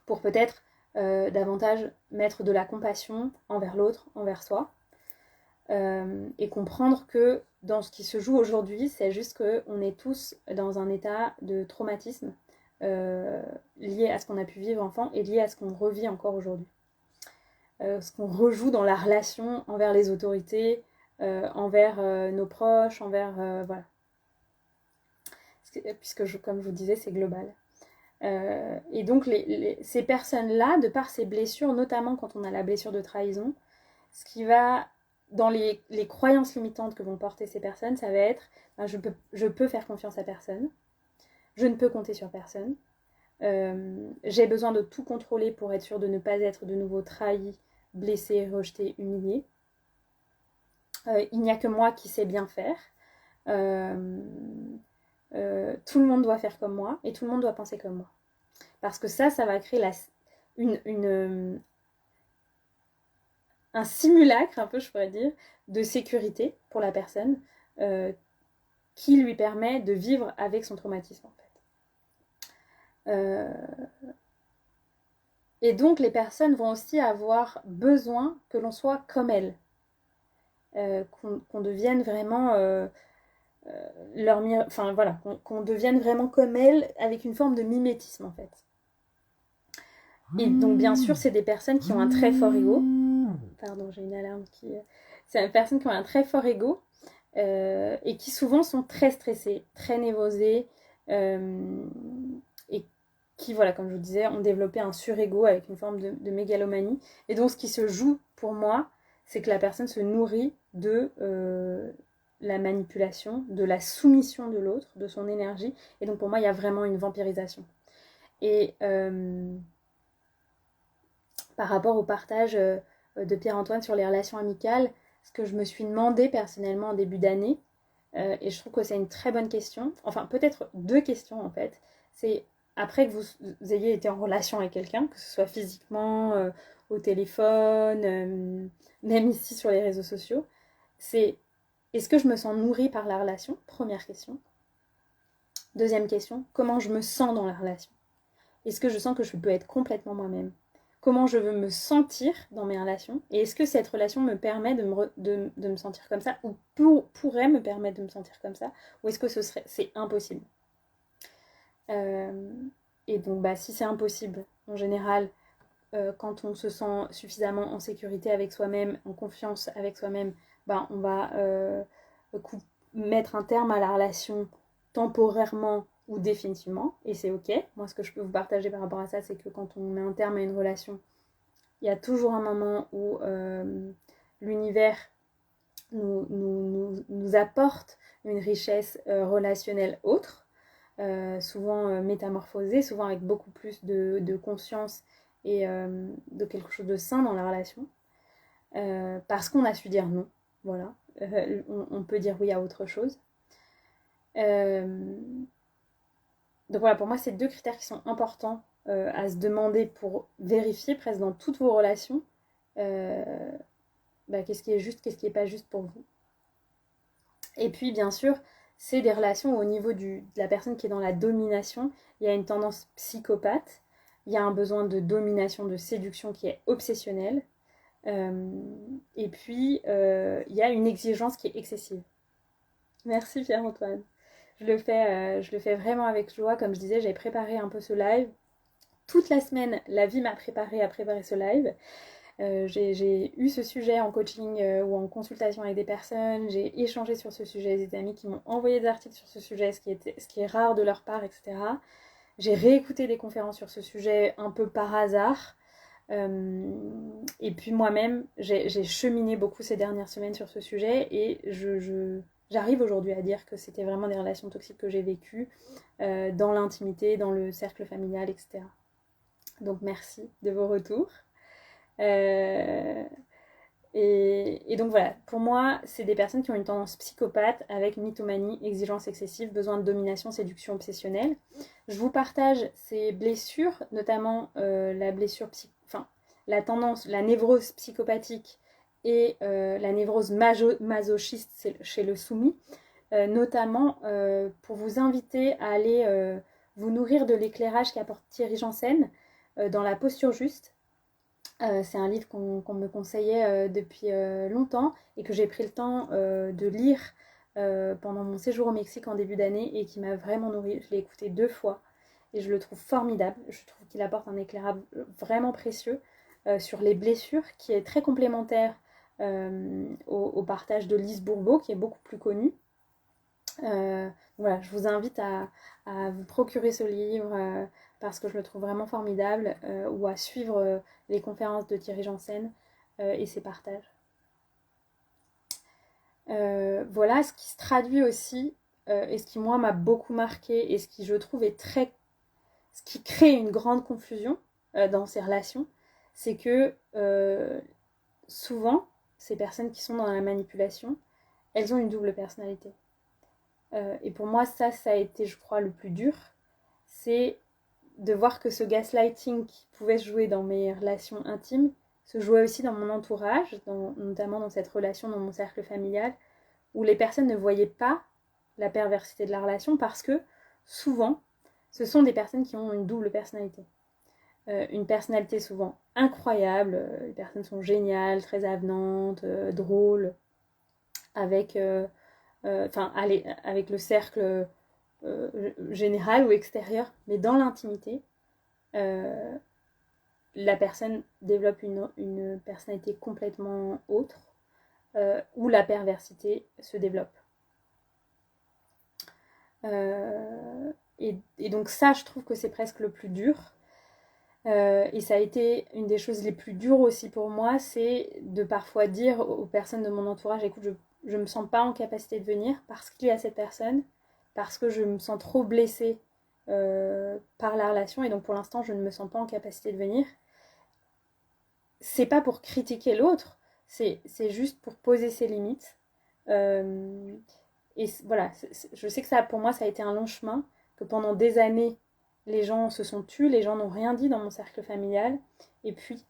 pour peut-être davantage mettre de la compassion envers l'autre, envers soi, et comprendre que dans ce qui se joue aujourd'hui, c'est juste qu'on est tous dans un état de traumatisme lié à ce qu'on a pu vivre enfant et lié à ce qu'on revit encore aujourd'hui. Ce qu'on rejoue dans la relation envers les autorités, envers nos proches, envers... voilà. Puisque, comme je vous disais, c'est global. Et donc ces personnes-là, de par ces blessures, notamment quand on a la blessure de trahison, ce qui va, dans les croyances limitantes que vont porter ces personnes, ça va être ben, je peux faire confiance à personne, je ne peux compter sur personne, j'ai besoin de tout contrôler pour être sûr de ne pas être de nouveau trahi, blessé, rejeté, humilié. Il n'y a que moi qui sais bien faire. Tout le monde doit faire comme moi et tout le monde doit penser comme moi. Parce que ça va créer un simulacre, un peu je pourrais dire, de sécurité pour la personne qui lui permet de vivre avec son traumatisme en fait. Et donc les personnes vont aussi avoir besoin que l'on soit comme elles, qu'on devienne vraiment enfin voilà, qu'on devienne vraiment comme elles avec une forme de mimétisme en fait. Et donc bien sûr c'est des personnes qui ont un très fort ego. Pardon, j'ai une alarme qui... C'est des personnes qui ont un très fort ego et qui souvent sont très stressées, très névrosées et qui, voilà, comme je vous disais, ont développé un surego avec une forme de mégalomanie. Et donc ce qui se joue pour moi, c'est que la personne se nourrit de la manipulation, de la soumission de l'autre, de son énergie. Et donc pour moi, il y a vraiment une vampirisation. Et par rapport au partage de Pierre-Antoine sur les relations amicales, ce que je me suis demandé personnellement en début d'année, et je trouve que c'est une très bonne question, enfin peut-être deux questions en fait, c'est après que vous ayez été en relation avec quelqu'un, que ce soit physiquement, au téléphone, même ici sur les réseaux sociaux, c'est est-ce que je me sens nourrie par la relation? Première question. Deuxième question, comment je me sens dans la relation? Est-ce que je sens que je peux être complètement moi-même? Comment je veux me sentir dans mes relations? Et est-ce que cette relation me permet de me sentir comme ça? Ou pourrait me permettre de me sentir comme ça? Ou est-ce que c'est impossible? Et donc, bah, si c'est impossible, en général, quand on se sent suffisamment en sécurité avec soi-même, en confiance avec soi-même, bah, on va mettre un terme à la relation temporairement ou définitivement, et c'est ok. Moi, ce que je peux vous partager par rapport à ça, c'est que quand on met un terme à une relation, il y a toujours un moment où l'univers nous apporte une richesse relationnelle autre, souvent métamorphosée, souvent avec beaucoup plus de conscience et de quelque chose de sain dans la relation, parce qu'on a su dire non, voilà. On peut dire oui à autre chose. Donc voilà, pour moi, c'est deux critères qui sont importants à se demander pour vérifier presque dans toutes vos relations qu'est-ce qui est juste, qu'est-ce qui n'est pas juste pour vous. Et puis, bien sûr, c'est des relations où, au niveau de la personne qui est dans la domination, il y a une tendance psychopathe, il y a un besoin de domination, de séduction qui est obsessionnel, et puis il y a une exigence qui est excessive. Merci Pierre-Antoine. Je le fais vraiment avec joie. Comme je disais, j'ai préparé un peu ce live. Toute la semaine, la vie m'a préparé à préparer ce live. J'ai eu ce sujet en coaching ou en consultation avec des personnes, j'ai échangé sur ce sujet, des amis qui m'ont envoyé des articles sur ce sujet, ce qui est rare de leur part, etc. J'ai réécouté des conférences sur ce sujet un peu par hasard. Et puis moi-même, j'ai cheminé beaucoup ces dernières semaines sur ce sujet et j'arrive aujourd'hui à dire que c'était vraiment des relations toxiques que j'ai vécues dans l'intimité, dans le cercle familial, etc. Donc merci de vos retours. Et donc voilà, pour moi, c'est des personnes qui ont une tendance psychopathe avec mythomanie, exigence excessive, besoin de domination, séduction obsessionnelle. Je vous partage ces blessures, notamment la blessure la tendance, la névrose psychopathique et la névrose masochiste chez le soumis, notamment pour vous inviter à aller vous nourrir de l'éclairage qu'apporte Thierry Janssen dans La posture juste. C'est un livre qu'on me conseillait depuis longtemps et que j'ai pris le temps de lire pendant mon séjour au Mexique en début d'année et qui m'a vraiment nourrie. Je l'ai écouté 2 fois et je le trouve formidable. Je trouve qu'il apporte un éclairage vraiment précieux sur les blessures qui est très complémentaire au partage de Lise Bourbeau qui est beaucoup plus connue. Voilà, je vous invite à vous procurer ce livre, parce que je le trouve vraiment formidable, ou à suivre les conférences de Thierry Janssen et ses partages. Voilà, ce qui se traduit aussi, et ce qui moi m'a beaucoup marqué, et ce qui je trouve est ce qui crée une grande confusion dans ces relations, c'est que souvent, ces personnes qui sont dans la manipulation, elles ont une double personnalité. Et pour moi, ça a été, je crois, le plus dur. C'est de voir que ce gaslighting qui pouvait se jouer dans mes relations intimes se jouait aussi dans mon entourage, notamment dans cette relation dans mon cercle familial, où les personnes ne voyaient pas la perversité de la relation parce que souvent, ce sont des personnes qui ont une double personnalité. Une personnalité souvent incroyable, les personnes sont géniales, très avenantes, drôles, avec, avec le cercle général ou extérieur, mais dans l'intimité, la personne développe une personnalité complètement autre, où la perversité se développe. Et donc ça, je trouve que c'est presque le plus dur. Et ça a été une des choses les plus dures aussi pour moi, c'est de parfois dire aux personnes de mon entourage, écoute, je me sens pas en capacité de venir parce qu'il y a cette personne, parce que je me sens trop blessée par la relation, et donc pour l'instant je ne me sens pas en capacité de venir. C'est pas pour critiquer l'autre, c'est juste pour poser ses limites. Et voilà, je sais que ça, pour moi, ça a été un long chemin, que pendant des années, les gens se sont tus, les gens n'ont rien dit dans mon cercle familial. Et puis,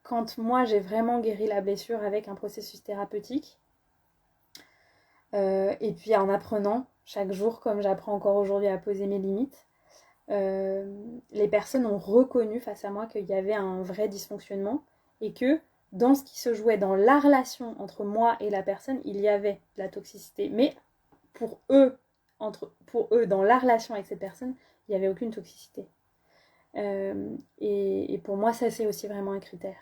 quand moi, j'ai vraiment guéri la blessure avec un processus thérapeutique, et puis en apprenant chaque jour, comme j'apprends encore aujourd'hui à poser mes limites, les personnes ont reconnu face à moi qu'il y avait un vrai dysfonctionnement et que dans ce qui se jouait dans la relation entre moi et la personne, il y avait de la toxicité. Mais pour eux, dans la relation avec cette personne, il n'y avait aucune toxicité. Et pour moi, ça, c'est aussi vraiment un critère.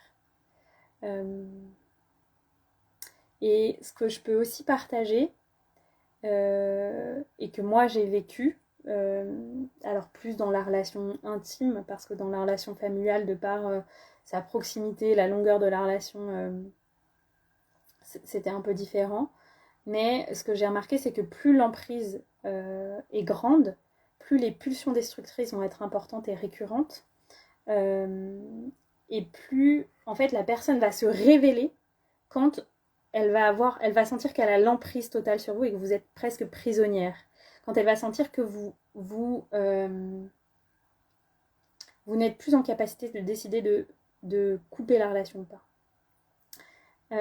Et ce que je peux aussi partager, et que moi, j'ai vécu, alors plus dans la relation intime, parce que dans la relation familiale, de par sa proximité, la longueur de la relation, c'était un peu différent. Mais ce que j'ai remarqué, c'est que plus l'emprise est grande, plus les pulsions destructrices vont être importantes et récurrentes, et plus en fait la personne va se révéler quand elle va sentir qu'elle a l'emprise totale sur vous et que vous êtes presque prisonnière. Quand elle va sentir que vous n'êtes plus en capacité de décider de couper la relation ou pas.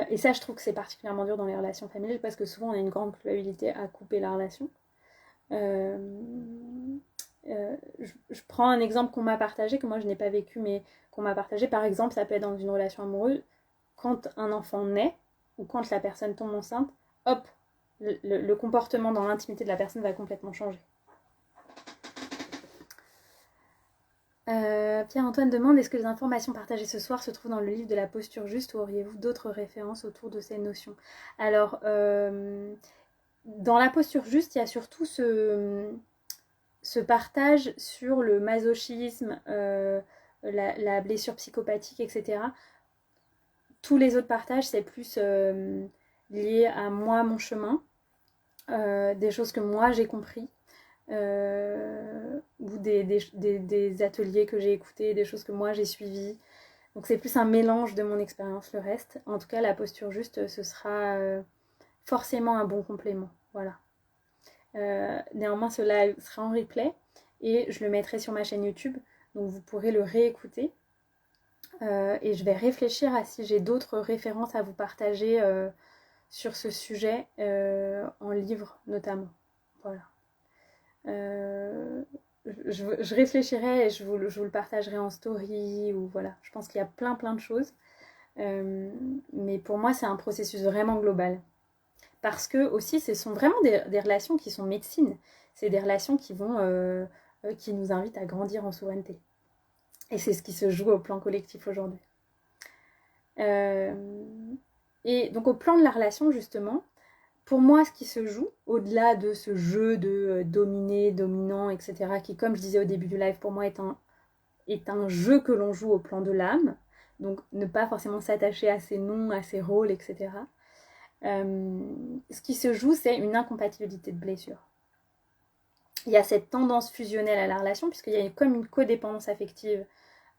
Et ça, je trouve que c'est particulièrement dur dans les relations familiales parce que souvent on a une grande culpabilité à couper la relation. Je prends un exemple qu'on m'a partagé, que moi je n'ai pas vécu, mais qu'on m'a partagé. Par exemple, ça peut être dans une relation amoureuse, quand un enfant naît ou quand la personne tombe enceinte, hop, le comportement dans l'intimité de la personne va complètement changer. Pierre-Antoine demande, est-ce que les informations partagées ce soir se trouvent dans le livre de la posture juste ou auriez-vous d'autres références autour de ces notions? Alors, dans la posture juste, il y a surtout ce partage sur le masochisme, la blessure psychopathique, etc. Tous les autres partages, c'est plus lié à moi, mon chemin, des choses que moi j'ai compris. Ou des ateliers que j'ai écoutés, des choses que moi j'ai suivies. Donc c'est plus un mélange de mon expérience, le reste. En tout cas, la posture juste, ce sera forcément un bon complément. Voilà. Néanmoins, ce live sera en replay et je le mettrai sur ma chaîne YouTube. Donc vous pourrez le réécouter. Et je vais réfléchir à si j'ai d'autres références à vous partager sur ce sujet, en livre notamment. Voilà. Je réfléchirai et je vous le partagerai en story ou voilà. Je pense qu'il y a plein de choses. Mais pour moi, c'est un processus vraiment global. Parce que aussi, ce sont vraiment des relations qui sont médecine. C'est des relations qui qui nous invitent à grandir en souveraineté. Et c'est ce qui se joue au plan collectif aujourd'hui. Et donc au plan de la relation, justement, pour moi, ce qui se joue, au-delà de ce jeu de dominer, dominant, etc., qui, comme je disais au début du live, pour moi est un jeu que l'on joue au plan de l'âme, donc ne pas forcément s'attacher à ses noms, à ses rôles, etc. Ce qui se joue, c'est une incompatibilité de blessure. Il y a cette tendance fusionnelle à la relation, puisqu'il y a comme une codépendance affective.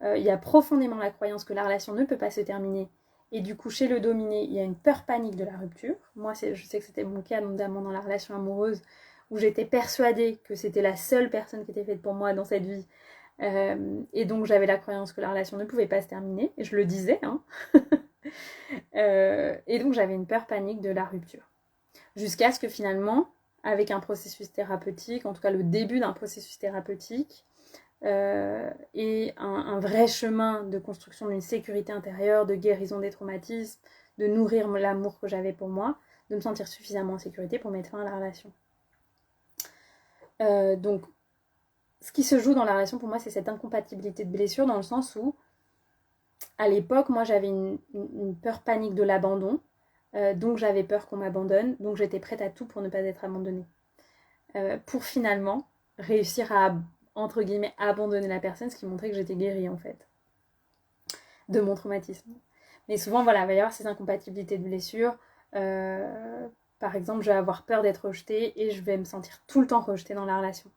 Il y a profondément la croyance que la relation ne peut pas se terminer. Et du coup, chez le dominé, il y a une peur panique de la rupture. Moi, je sais que c'était mon cas, notamment dans la relation amoureuse, où j'étais persuadée que c'était la seule personne qui était faite pour moi dans cette vie. Et donc, j'avais la croyance que la relation ne pouvait pas se terminer. Et je le disais, hein. Et donc, j'avais une peur panique de la rupture. Jusqu'à ce que finalement, avec un processus thérapeutique, en tout cas le début d'un processus thérapeutique, et un vrai chemin de construction d'une sécurité intérieure, de guérison des traumatismes, de nourrir l'amour que j'avais pour moi, de me sentir suffisamment en sécurité pour mettre fin à la relation. Donc, ce qui se joue dans la relation pour moi, c'est cette incompatibilité de blessure, dans le sens où, à l'époque, moi j'avais une peur panique de l'abandon, donc j'avais peur qu'on m'abandonne, donc j'étais prête à tout pour ne pas être abandonnée. Pour finalement réussir à, entre guillemets, abandonner la personne, ce qui montrait que j'étais guérie en fait de mon traumatisme. Mais souvent, voilà, il va y avoir ces incompatibilités de blessures. Par exemple, je vais avoir peur d'être rejetée et je vais me sentir tout le temps rejetée dans la relation.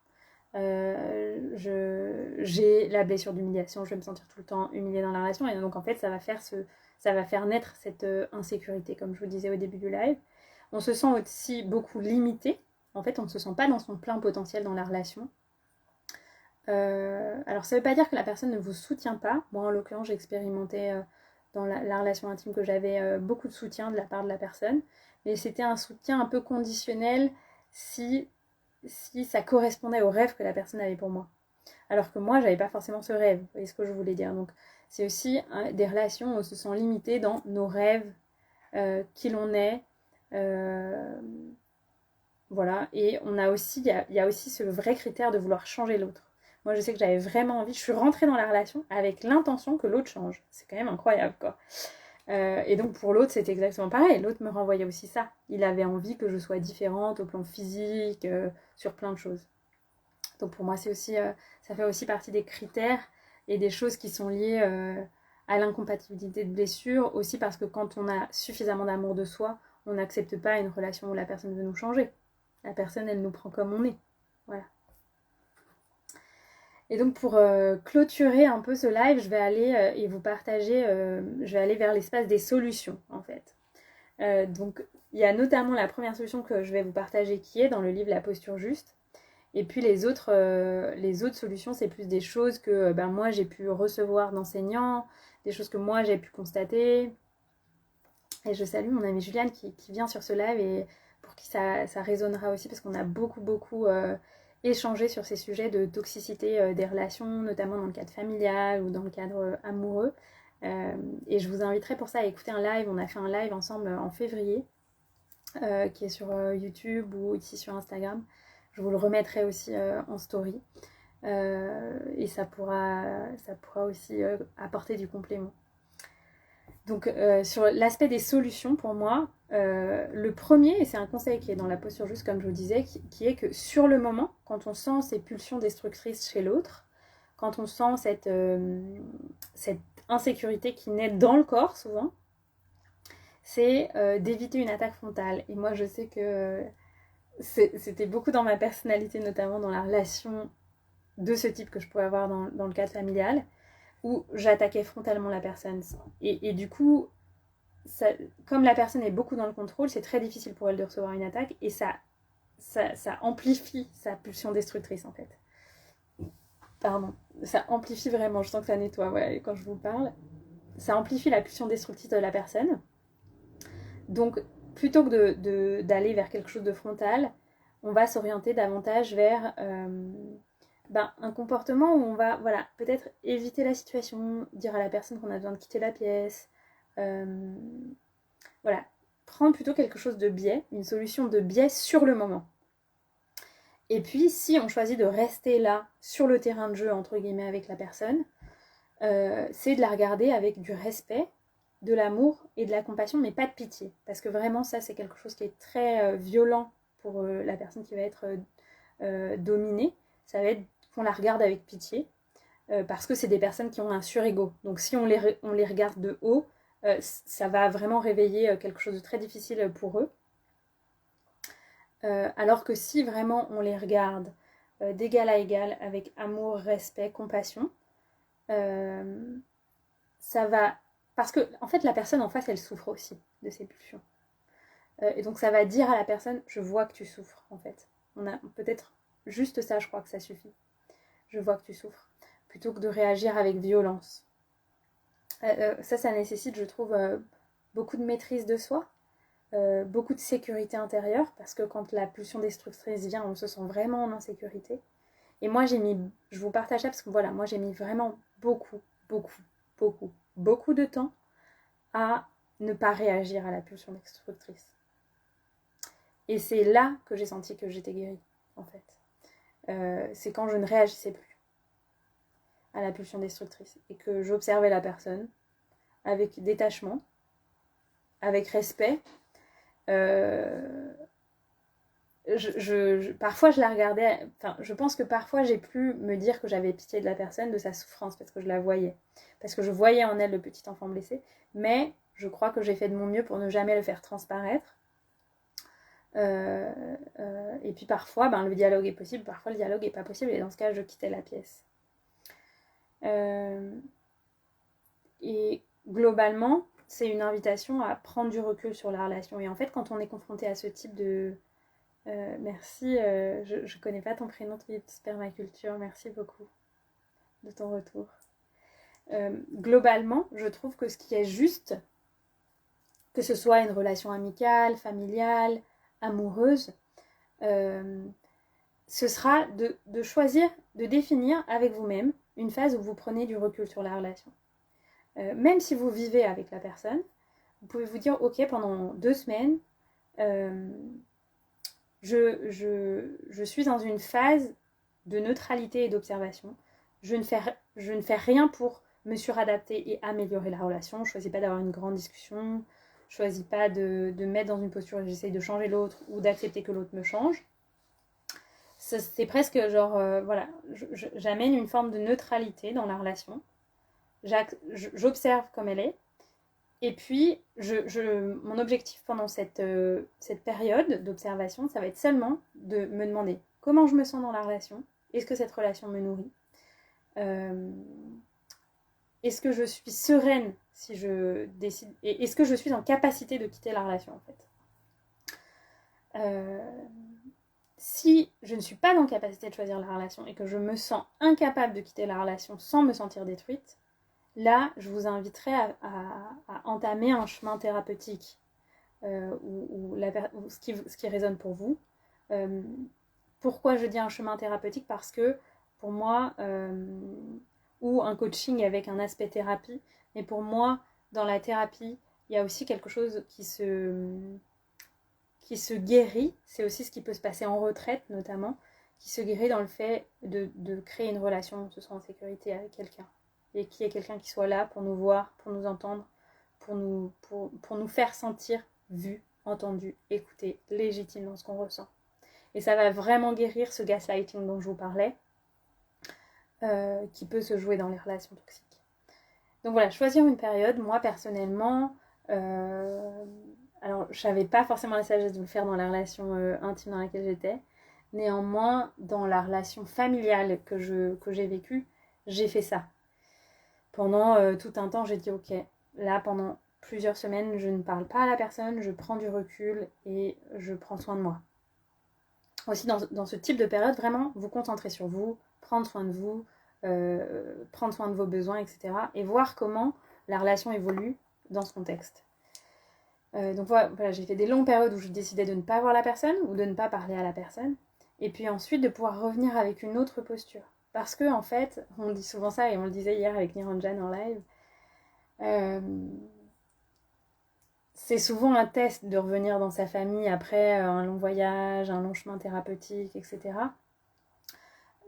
J'ai la blessure d'humiliation, je vais me sentir tout le temps humiliée dans la relation, et donc en fait ça va faire naître cette insécurité, comme je vous disais au début du live. On se sent aussi beaucoup limité, en fait on ne se sent pas dans son plein potentiel dans la relation. Alors ça ne veut pas dire que la personne ne vous soutient pas. Moi en l'occurrence j'ai expérimenté dans la relation intime que j'avais beaucoup de soutien de la part de la personne, mais c'était un soutien un peu conditionnel si ça correspondait au rêve que la personne avait pour moi. Alors que moi, j'avais pas forcément ce rêve. Vous voyez ce que je voulais dire. Donc, c'est aussi des relations où on se sent limité dans nos rêves, qui l'on est. Voilà. Et on a aussi, il y a aussi ce vrai critère de vouloir changer l'autre. Moi, je sais que j'avais vraiment envie. Je suis rentrée dans la relation avec l'intention que l'autre change. C'est quand même incroyable, quoi. Et donc pour l'autre, c'était exactement pareil. L'autre me renvoyait aussi ça. Il avait envie que je sois différente au plan physique, sur plein de choses. Donc pour moi, c'est aussi, ça fait aussi partie des critères et des choses qui sont liées à l'incompatibilité de blessure. Aussi parce que quand on a suffisamment d'amour de soi, on n'accepte pas une relation où la personne veut nous changer. La personne, elle nous prend comme on est. Voilà. Et donc pour clôturer un peu ce live, je vais aller et vous partager, je vais aller vers l'espace des solutions en fait. Donc il y a notamment la première solution que je vais vous partager qui est dans le livre La posture juste. Et puis les autres solutions, c'est plus des choses que moi j'ai pu recevoir d'enseignants, des choses que moi j'ai pu constater. Et je salue mon amie Juliane qui vient sur ce live et pour qui ça résonnera aussi parce qu'on a beaucoup échangé sur ces sujets de toxicité des relations, notamment dans le cadre familial ou dans le cadre amoureux. Et je vous inviterai pour ça à écouter un live. On a fait un live ensemble en février qui est sur YouTube ou ici sur Instagram. Je vous le remettrai aussi en story. Et ça pourra aussi apporter du complément. Donc sur l'aspect des solutions, pour moi, le premier, et c'est un conseil qui est dans la posture juste comme je vous disais, qui est que sur le moment, quand on sent ces pulsions destructrices chez l'autre, quand on sent cette insécurité qui naît dans le corps souvent, c'est d'éviter une attaque frontale. Et moi je sais que c'était beaucoup dans ma personnalité, notamment dans la relation de ce type que je pouvais avoir dans le cadre familial, où j'attaquais frontalement la personne. Et du coup, comme la personne est beaucoup dans le contrôle, c'est très difficile pour elle de recevoir une attaque, et ça amplifie sa pulsion destructrice en fait. Pardon, ça amplifie vraiment, je sens que ça nettoie quand je vous parle. Ça amplifie la pulsion destructrice de la personne. Donc, plutôt que d'aller vers quelque chose de frontal, on va s'orienter davantage vers un comportement où on va peut-être éviter la situation, dire à la personne qu'on a besoin de quitter la pièce. Prendre plutôt quelque chose de biais, une solution de biais sur le moment. Et puis, si on choisit de rester là, sur le terrain de jeu, entre guillemets, avec la personne, c'est de la regarder avec du respect de l'amour et de la compassion, mais pas de pitié. Parce que vraiment, ça, c'est quelque chose qui est très violent pour la personne qui va être dominée. Ça va être qu'on la regarde avec pitié, parce que c'est des personnes qui ont un surego. Donc si on les regarde de haut, ça va vraiment réveiller quelque chose de très difficile pour eux. Alors que si vraiment on les regarde d'égal à égal, avec amour, respect, compassion, ça va... Parce que, en fait, la personne en face, elle souffre aussi de ces pulsions. Et donc, ça va dire à la personne, je vois que tu souffres, en fait. On a peut-être juste ça, je crois que ça suffit. Je vois que tu souffres. Plutôt que de réagir avec violence. Ça nécessite, je trouve, beaucoup de maîtrise de soi, beaucoup de sécurité intérieure, parce que quand la pulsion destructrice vient, on se sent vraiment en insécurité. Et moi, je vous partage ça parce que voilà, moi j'ai mis vraiment beaucoup de temps à ne pas réagir à la pulsion destructrice. Et c'est là que j'ai senti que j'étais guérie, en fait. C'est quand je ne réagissais plus à la pulsion destructrice et que j'observais la personne avec détachement, avec respect. Parfois je la regardais, enfin je pense que parfois j'ai pu me dire que j'avais pitié de la personne, de sa souffrance, parce que je la voyais, parce que je voyais en elle le petit enfant blessé, mais je crois que j'ai fait de mon mieux pour ne jamais le faire transparaître. Et puis parfois le dialogue est possible, parfois le dialogue n'est pas possible, et dans ce cas je quittais la pièce. Et globalement c'est une invitation à prendre du recul sur la relation, et en fait quand on est confronté à ce type de merci, je connais pas ton prénom, Trips Permaculture, merci beaucoup de ton retour. Globalement, je trouve que ce qui est juste, que ce soit une relation amicale, familiale, amoureuse, ce sera de choisir, de définir avec vous-même une phase où vous prenez du recul sur la relation. Même si vous vivez avec la personne, vous pouvez vous dire, ok, pendant 2 semaines, je suis dans une phase de neutralité et d'observation. Je ne fais rien pour me suradapter et améliorer la relation. Je ne choisis pas d'avoir une grande discussion. Je ne choisis pas de me mettre dans une posture où j'essaye de changer l'autre ou d'accepter que l'autre me change. C'est presque genre, voilà, j'amène une forme de neutralité dans la relation. J'observe comme elle est. Et puis, mon objectif pendant cette période d'observation, ça va être seulement de me demander comment je me sens dans la relation, est-ce que cette relation me nourrit, est-ce que je suis sereine si je décide, et est-ce que je suis en capacité de quitter la relation en fait. Si je ne suis pas en capacité de choisir la relation et que je me sens incapable de quitter la relation sans me sentir détruite, là, je vous inviterai à entamer un chemin thérapeutique ou ce qui résonne pour vous. Pourquoi je dis un chemin thérapeutique? Parce que pour moi, ou un coaching avec un aspect thérapie, mais pour moi, dans la thérapie, il y a aussi quelque chose qui se guérit. C'est aussi ce qui peut se passer en retraite, notamment, qui se guérit dans le fait de créer une relation où on se sent en sécurité avec quelqu'un. Et qu'il y ait quelqu'un qui soit là pour nous voir, pour nous entendre, pour nous faire sentir vus, entendus, écoutés, légitimes dans ce qu'on ressent. Et ça va vraiment guérir ce gaslighting dont je vous parlais, qui peut se jouer dans les relations toxiques. Donc voilà, choisir une période, moi personnellement, alors je n'avais pas forcément la sagesse de le faire dans la relation intime dans laquelle j'étais, néanmoins dans la relation familiale que j'ai vécue, j'ai fait ça. Pendant tout un temps, j'ai dit ok, là pendant plusieurs semaines, je ne parle pas à la personne, je prends du recul et je prends soin de moi. Aussi dans ce type de période, vraiment vous concentrer sur vous, prendre soin de vous, prendre soin de vos besoins, etc. Et voir comment la relation évolue dans ce contexte. Donc voilà, j'ai fait des longues périodes où je décidais de ne pas voir la personne ou de ne pas parler à la personne. Et puis ensuite de pouvoir revenir avec une autre posture. Parce que en fait, on dit souvent ça et on le disait hier avec Niranjan en live, c'est souvent un test de revenir dans sa famille après un long voyage, un long chemin thérapeutique, etc.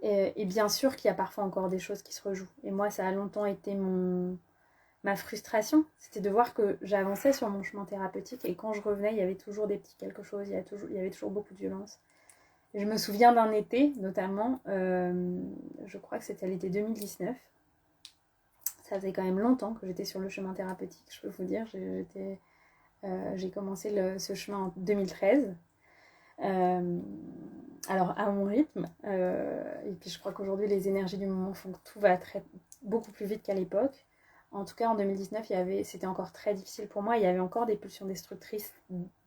Et bien sûr qu'il y a parfois encore des choses qui se rejouent. Et moi, ça a longtemps été ma frustration, c'était de voir que j'avançais sur mon chemin thérapeutique et quand je revenais, il y avait toujours des petits quelque chose, il y avait toujours beaucoup de violence. Et je me souviens d'un été, notamment, je crois que c'était l'été 2019. Ça faisait quand même longtemps que j'étais sur le chemin thérapeutique, je peux vous dire. J'ai commencé ce chemin en 2013. Alors à mon rythme, et puis je crois qu'aujourd'hui les énergies du moment font que tout va beaucoup plus vite qu'à l'époque. En tout cas en 2019 c'était encore très difficile pour moi, il y avait encore des pulsions destructrices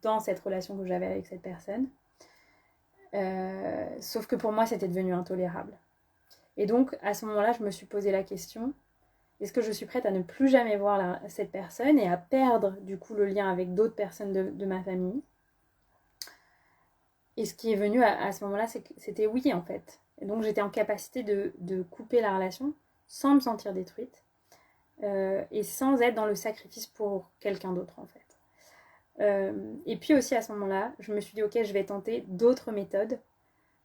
dans cette relation que j'avais avec cette personne, sauf que pour moi c'était devenu intolérable. Et donc à ce moment là je me suis posé la question, est-ce que je suis prête à ne plus jamais voir cette personne et à perdre du coup le lien avec d'autres personnes de ma famille? Et ce qui est venu à ce moment-là, c'était oui en fait. Et donc j'étais en capacité de couper la relation sans me sentir détruite et sans être dans le sacrifice pour quelqu'un d'autre en fait. Et puis aussi à ce moment-là, je me suis dit ok, je vais tenter d'autres méthodes.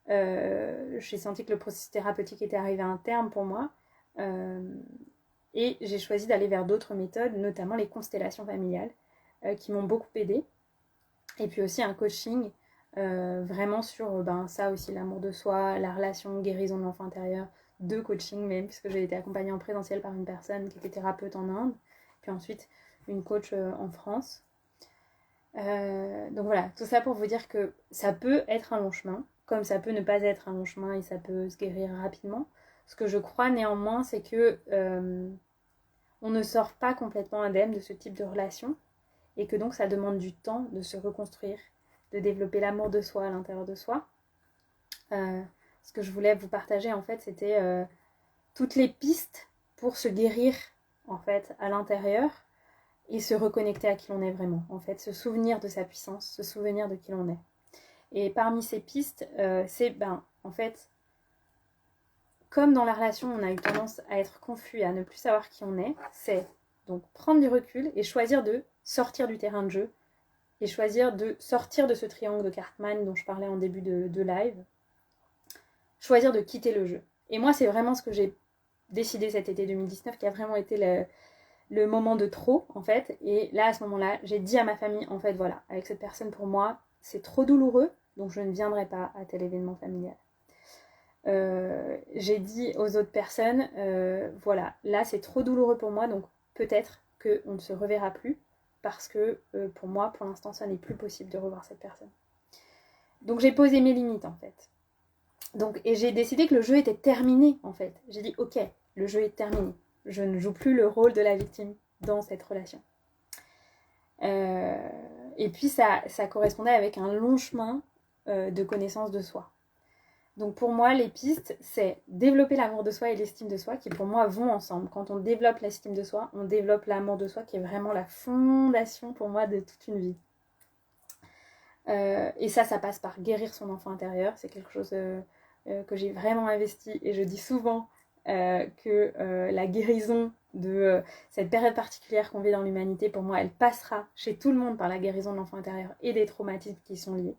J'ai senti que le processus thérapeutique était arrivé à un terme pour moi. Et j'ai choisi d'aller vers d'autres méthodes, notamment les constellations familiales, qui m'ont beaucoup aidée. Et puis aussi un coaching vraiment sur ça aussi, l'amour de soi, la relation, guérison de l'enfant intérieur, deux coachings même, puisque j'ai été accompagnée en présentiel par une personne qui était thérapeute en Inde, puis ensuite une coach en France. Donc voilà, tout ça pour vous dire que ça peut être un long chemin, comme ça peut ne pas être un long chemin et ça peut se guérir rapidement. Ce que je crois néanmoins, c'est que on ne sort pas complètement indemne de ce type de relation et que donc ça demande du temps de se reconstruire, de développer l'amour de soi à l'intérieur de soi. Ce que je voulais vous partager en fait, c'était toutes les pistes pour se guérir en fait à l'intérieur et se reconnecter à qui l'on est vraiment, en fait, se souvenir de sa puissance, se souvenir de qui l'on est. Et parmi ces pistes, c'est en fait, comme dans la relation on a eu tendance à être confus et à ne plus savoir qui on est, c'est donc prendre du recul et choisir de sortir du terrain de jeu et choisir de sortir de ce triangle de Cartman dont je parlais en début de live, choisir de quitter le jeu. Et moi, c'est vraiment ce que j'ai décidé cet été 2019, qui a vraiment été le moment de trop, en fait. Et là, à ce moment-là, j'ai dit à ma famille, en fait, voilà, avec cette personne, pour moi, c'est trop douloureux, donc je ne viendrai pas à tel événement familial. J'ai dit aux autres personnes, voilà, là, c'est trop douloureux pour moi, donc peut-être qu'on ne se reverra plus, parce que pour moi, pour l'instant, ça n'est plus possible de revoir cette personne. Donc j'ai posé mes limites, en fait. Et j'ai décidé que le jeu était terminé, en fait. J'ai dit, ok, le jeu est terminé. Je ne joue plus le rôle de la victime dans cette relation. Et puis ça correspondait avec un long chemin de connaissance de soi. Donc pour moi, les pistes, c'est développer l'amour de soi et l'estime de soi qui pour moi vont ensemble. Quand on développe l'estime de soi, on développe l'amour de soi qui est vraiment la fondation pour moi de toute une vie. Et ça passe par guérir son enfant intérieur. C'est quelque chose que j'ai vraiment investi et je dis souvent que la guérison de cette période particulière qu'on vit dans l'humanité, pour moi, elle passera chez tout le monde par la guérison de l'enfant intérieur et des traumatismes qui y sont liés.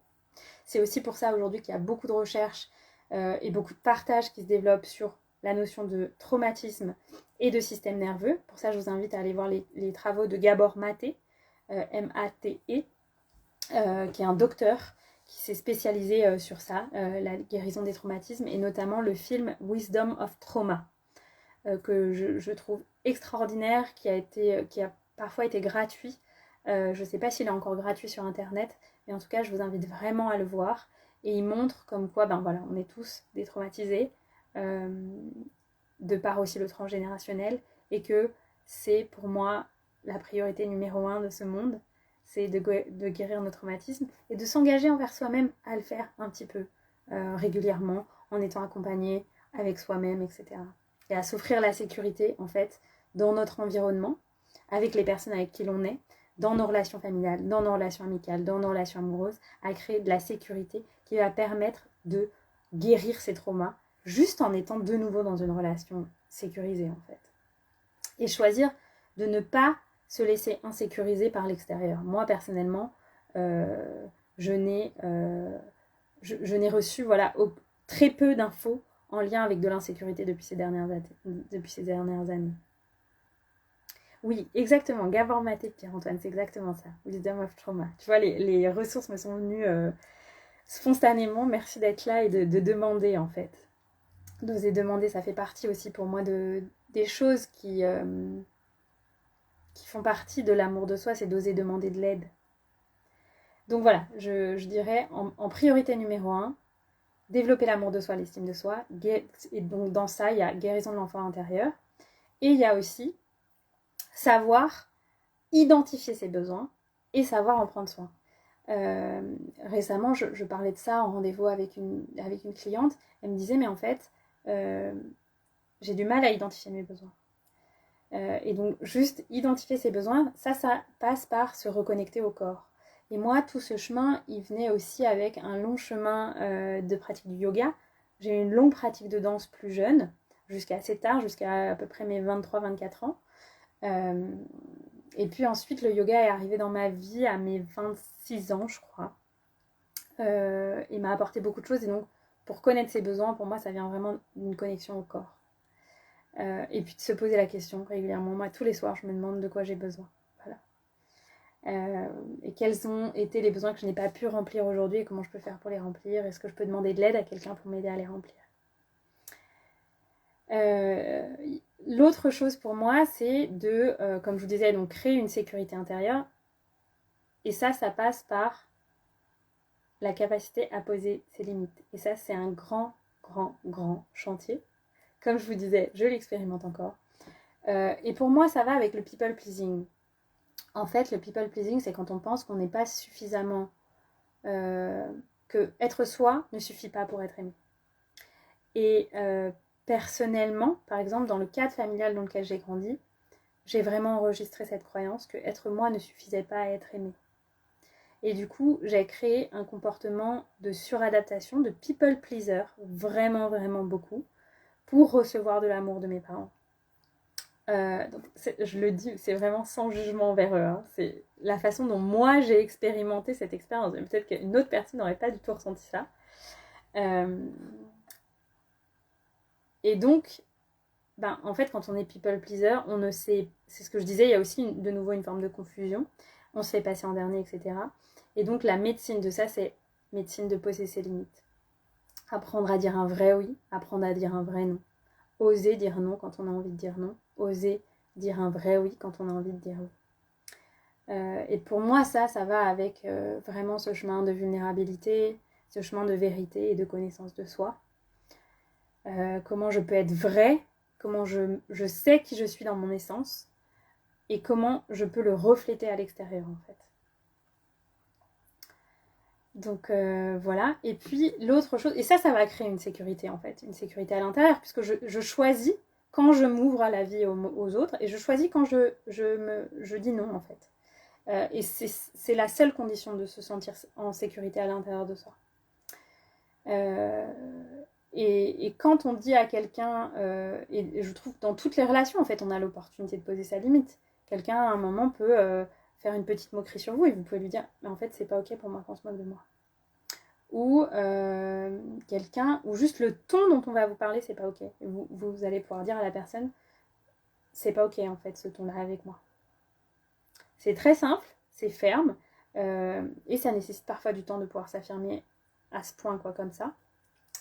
C'est aussi pour ça aujourd'hui qu'il y a beaucoup de recherches et beaucoup de partages qui se développent sur la notion de traumatisme et de système nerveux. Pour ça, je vous invite à aller voir les travaux de Gabor Maté, M-A-T-E, qui est un docteur qui s'est spécialisé sur ça, la guérison des traumatismes, et notamment le film Wisdom of Trauma, que je trouve extraordinaire, qui a parfois été gratuit. Je ne sais pas s'il est encore gratuit sur Internet, mais en tout cas, je vous invite vraiment à le voir. Et il montre comme quoi, voilà, on est tous détraumatisés, de par aussi le transgénérationnel, et que c'est pour moi la priorité numéro 1 de ce monde, c'est de guérir nos traumatismes et de s'engager envers soi-même à le faire un petit peu régulièrement, en étant accompagné avec soi-même, etc. Et à s'offrir la sécurité, en fait, dans notre environnement, avec les personnes avec qui l'on est, dans nos relations familiales, dans nos relations amicales, dans nos relations amoureuses, à créer de la sécurité qui va permettre de guérir ces traumas juste en étant de nouveau dans une relation sécurisée, en fait. Et choisir de ne pas se laisser insécuriser par l'extérieur. Moi, personnellement, je n'ai reçu très peu d'infos en lien avec de l'insécurité depuis ces dernières années. Oui, exactement. Gabor Maté, Pierre-Antoine, c'est exactement ça. Wisdom of Trauma. Tu vois, les ressources me sont venues spontanément. Merci d'être là et de demander, en fait. D'oser demander, ça fait partie aussi pour moi des choses qui font partie de l'amour de soi, c'est d'oser demander de l'aide. Donc voilà, je dirais en priorité numéro 1, développer l'amour de soi, l'estime de soi. Et donc dans ça, il y a guérison de l'enfant intérieur. Et il y a aussi savoir identifier ses besoins et savoir en prendre soin. Récemment, je parlais de ça en rendez-vous avec une cliente. Elle me disait, mais en fait, j'ai du mal à identifier mes besoins. Et donc, juste identifier ses besoins, ça passe par se reconnecter au corps. Et moi, tout ce chemin, il venait aussi avec un long chemin de pratique du yoga. J'ai eu une longue pratique de danse plus jeune, jusqu'à assez tard, jusqu'à peu près mes 23-24 ans. Et puis ensuite, le yoga est arrivé dans ma vie à mes 26 ans, je crois. Et m'a apporté beaucoup de choses. Et donc, pour connaître ses besoins, pour moi, ça vient vraiment d'une connexion au corps. Et puis de se poser la question régulièrement. Moi, tous les soirs, je me demande de quoi j'ai besoin. Voilà. Et quels ont été les besoins que je n'ai pas pu remplir aujourd'hui et comment je peux faire pour les remplir. Est-ce que je peux demander de l'aide à quelqu'un pour m'aider à les remplir? L'autre chose pour moi, c'est de, comme je vous disais, donc créer une sécurité intérieure. Et ça passe par la capacité à poser ses limites. Et ça, c'est un grand, grand, grand chantier. Comme je vous disais, je l'expérimente encore. Et pour moi, ça va avec le people pleasing. En fait, le people pleasing, c'est quand on pense qu'on n'est pas suffisamment... que être soi ne suffit pas pour être aimé. Et personnellement, par exemple, dans le cadre familial dans lequel j'ai grandi, j'ai vraiment enregistré cette croyance que être moi ne suffisait pas à être aimé. Et du coup, j'ai créé un comportement de suradaptation, de people pleaser, vraiment, vraiment beaucoup, pour recevoir de l'amour de mes parents. Donc je le dis, c'est vraiment sans jugement envers eux. Hein. C'est la façon dont moi j'ai expérimenté cette expérience. Peut-être qu'une autre personne n'aurait pas du tout ressenti ça. Et donc, en fait, quand on est people pleaser, on ne sait. C'est ce que je disais, il y a aussi de nouveau une forme de confusion. On se fait passer en dernier, etc. Et donc, la médecine de ça, c'est médecine de poser ses limites. Apprendre à dire un vrai oui, apprendre à dire un vrai non. Oser dire non quand on a envie de dire non. Oser dire un vrai oui quand on a envie de dire oui. Et pour moi, ça va avec vraiment ce chemin de vulnérabilité, ce chemin de vérité et de connaissance de soi. Comment je peux être vraie, comment je sais qui je suis dans mon essence et comment je peux le refléter à l'extérieur en fait. Donc voilà. Et puis l'autre chose, et ça va créer une sécurité en fait, une sécurité à l'intérieur, puisque je choisis quand je m'ouvre à la vie aux autres et je choisis quand je dis non en fait. Et c'est la seule condition de se sentir en sécurité à l'intérieur de soi. Et quand on dit à quelqu'un, et je trouve que dans toutes les relations, en fait, on a l'opportunité de poser sa limite. Quelqu'un, à un moment, peut faire une petite moquerie sur vous et vous pouvez lui dire, mais en fait, c'est pas ok pour moi qu'on se moque de moi. Ou quelqu'un, ou juste le ton dont on va vous parler, c'est pas ok. Et vous allez pouvoir dire à la personne, c'est pas ok, en fait, ce ton-là avec moi. C'est très simple, c'est ferme, et ça nécessite parfois du temps de pouvoir s'affirmer à ce point, quoi, comme ça.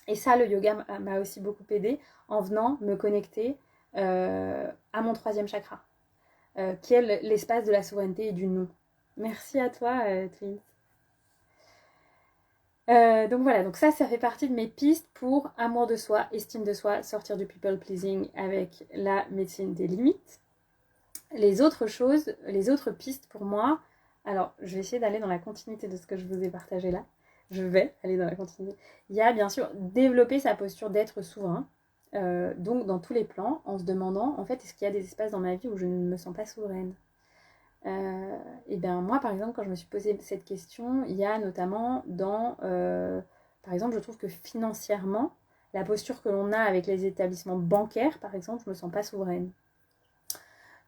Et ça, le yoga m'a aussi beaucoup aidé en venant me connecter à mon 3e chakra, qui est l'espace de la souveraineté et du non. Merci à toi, Twins. Donc voilà, donc ça fait partie de mes pistes pour amour de soi, estime de soi, sortir du people pleasing avec la médecine des limites. Les autres choses, les autres pistes pour moi, alors je vais essayer d'aller dans la continuité de ce que je vous ai partagé là. Je vais aller dans la continuité. Il y a bien sûr développer sa posture d'être souverain, donc dans tous les plans, en se demandant, en fait, est-ce qu'il y a des espaces dans ma vie où je ne me sens pas souveraine? Et bien moi, par exemple, quand je me suis posé cette question, il y a notamment dans, par exemple, je trouve que financièrement, la posture que l'on a avec les établissements bancaires, par exemple, je ne me sens pas souveraine.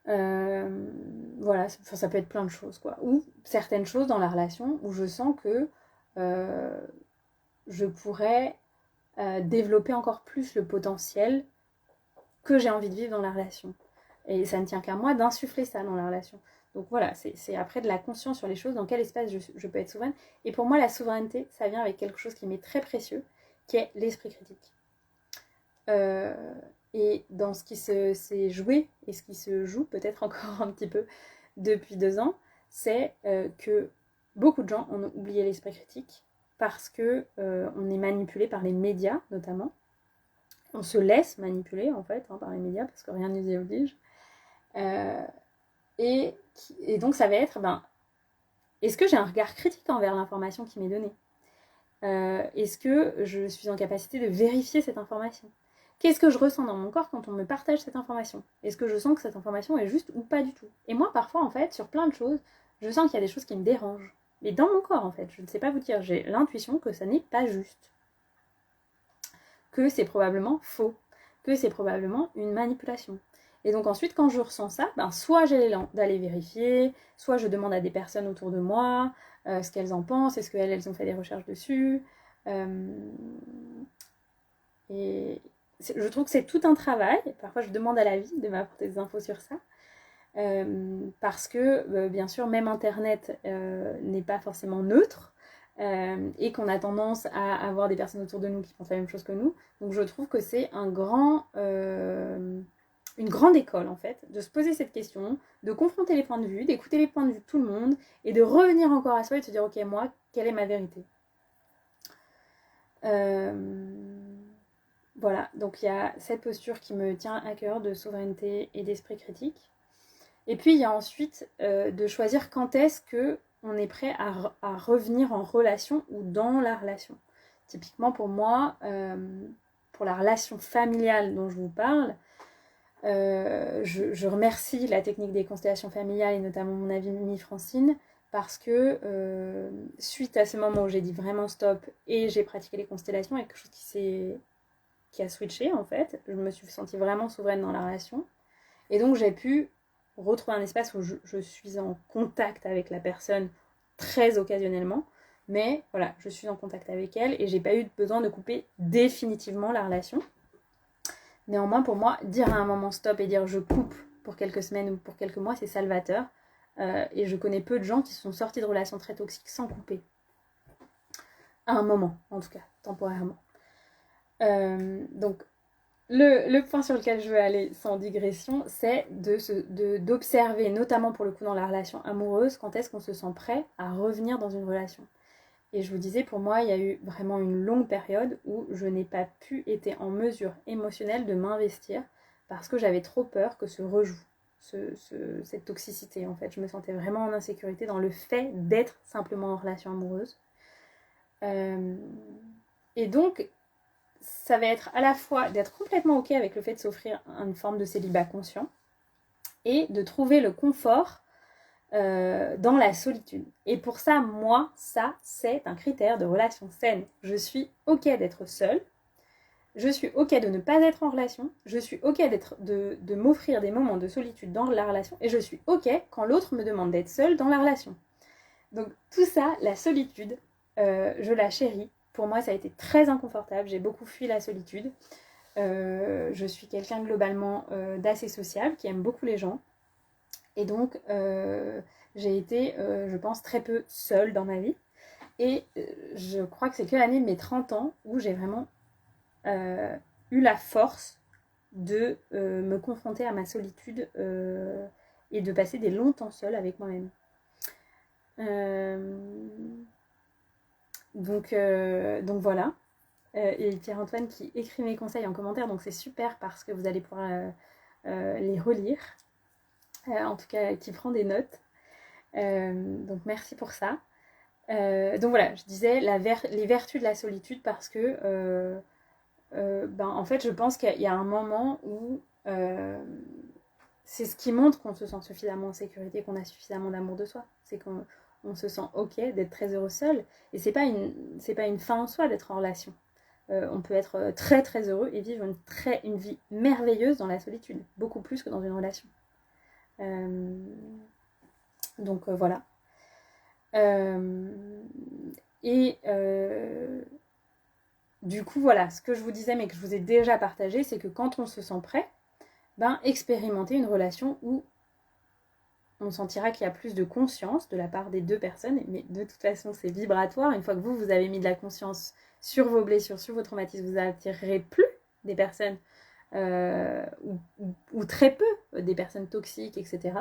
Voilà, ça peut être plein de choses, quoi. Ou certaines choses dans la relation où je sens que je pourrais développer encore plus le potentiel que j'ai envie de vivre dans la relation. Et ça ne tient qu'à moi d'insuffler ça dans la relation. Donc voilà, c'est après de la conscience sur les choses, dans quel espace je peux être souveraine. Et pour moi, la souveraineté, ça vient avec quelque chose qui m'est très précieux, qui est l'esprit critique. Et dans ce qui s'est joué, et ce qui se joue peut-être encore un petit peu depuis 2 ans, c'est que beaucoup de gens ont oublié l'esprit critique parce que on est manipulé par les médias notamment. On se laisse manipuler en fait par les médias parce que rien ne nous y oblige. Et donc ça va être, est-ce que j'ai un regard critique envers l'information qui m'est donnée? Est-ce que je suis en capacité de vérifier cette information? Qu'est-ce que je ressens dans mon corps quand on me partage cette information? Est-ce que je sens que cette information est juste ou pas du tout? Et moi, parfois, en fait, sur plein de choses, je sens qu'il y a des choses qui me dérangent. Mais dans mon corps, en fait, je ne sais pas vous dire, j'ai l'intuition que ça n'est pas juste. Que c'est probablement faux. Que c'est probablement une manipulation. Et donc ensuite, quand je ressens ça, soit j'ai l'élan d'aller vérifier, soit je demande à des personnes autour de moi ce qu'elles en pensent, est-ce qu'elles ont fait des recherches dessus. Et je trouve que c'est tout un travail. Parfois, je demande à la vie de m'apporter des infos sur ça. Parce que, bien sûr, même Internet n'est pas forcément neutre. Et qu'on a tendance à avoir des personnes autour de nous qui pensent la même chose que nous. Donc je trouve que c'est une grande école en fait, de se poser cette question, de confronter les points de vue, d'écouter les points de vue de tout le monde, et de revenir encore à soi et de se dire ok, moi, quelle est ma vérité? Voilà, donc il y a cette posture qui me tient à cœur de souveraineté et d'esprit critique. Et puis il y a ensuite de choisir quand est-ce que on est prêt à revenir en relation ou dans la relation. Typiquement pour moi, pour la relation familiale dont je vous parle, je remercie la technique des constellations familiales et notamment mon amie Francine parce que suite à ce moment où j'ai dit vraiment stop et j'ai pratiqué les constellations, il y a quelque chose qui a switché en fait. Je me suis sentie vraiment souveraine dans la relation. Et donc j'ai pu retrouver un espace où je suis en contact avec la personne très occasionnellement, mais voilà, je suis en contact avec elle et j'ai pas eu besoin de couper définitivement la relation. Néanmoins, pour moi, dire à un moment stop et dire je coupe pour quelques semaines ou pour quelques mois, c'est salvateur. Et je connais peu de gens qui se sont sortis de relations très toxiques sans couper. À un moment, en tout cas, temporairement. Donc, le point sur lequel je veux aller sans digression, c'est d'observer, notamment pour le coup dans la relation amoureuse, quand est-ce qu'on se sent prêt à revenir dans une relation. Et je vous disais, pour moi, il y a eu vraiment une longue période où je n'ai pas pu être en mesure émotionnelle de m'investir parce que j'avais trop peur que se rejoue cette toxicité. En fait, je me sentais vraiment en insécurité dans le fait d'être simplement en relation amoureuse. Et donc, ça va être à la fois d'être complètement ok avec le fait de s'offrir une forme de célibat conscient et de trouver le confort dans la solitude. Et pour ça, moi, ça, c'est un critère de relation saine. Je suis ok d'être seule, je suis ok de ne pas être en relation, je suis ok de m'offrir des moments de solitude dans la relation, et je suis ok quand l'autre me demande d'être seule dans la relation. Donc tout ça, la solitude, je la chéris. Pour moi, ça a été très inconfortable, j'ai beaucoup fui la solitude. Je suis quelqu'un globalement d'assez sociable, qui aime beaucoup les gens. Et donc, j'ai été, je pense, très peu seule dans ma vie. Et je crois que c'est que l'année de mes 30 ans où j'ai vraiment eu la force de me confronter à ma solitude et de passer des longs temps seule avec moi-même. Donc voilà. Et Pierre-Antoine qui écrit mes conseils en commentaire, donc c'est super parce que vous allez pouvoir les relire. En tout cas, qui prend des notes. Donc merci pour ça. Donc voilà, je disais les vertus de la solitude parce que en fait je pense qu'il y a un moment où c'est ce qui montre qu'on se sent suffisamment en sécurité, qu'on a suffisamment d'amour de soi. C'est qu'on se sent ok d'être très heureux seul. Et c'est pas une fin en soi d'être en relation. On peut être très très heureux et vivre une vie merveilleuse dans la solitude, beaucoup plus que dans une relation. Donc voilà. Du coup, voilà, ce que je vous disais, mais que je vous ai déjà partagé, c'est que quand on se sent prêt, expérimenter une relation où on sentira qu'il y a plus de conscience de la part des deux personnes, mais de toute façon c'est vibratoire. Une fois que vous avez mis de la conscience sur vos blessures, sur vos traumatismes, vous n'attirerez plus des personnes ou très peu des personnes toxiques, etc.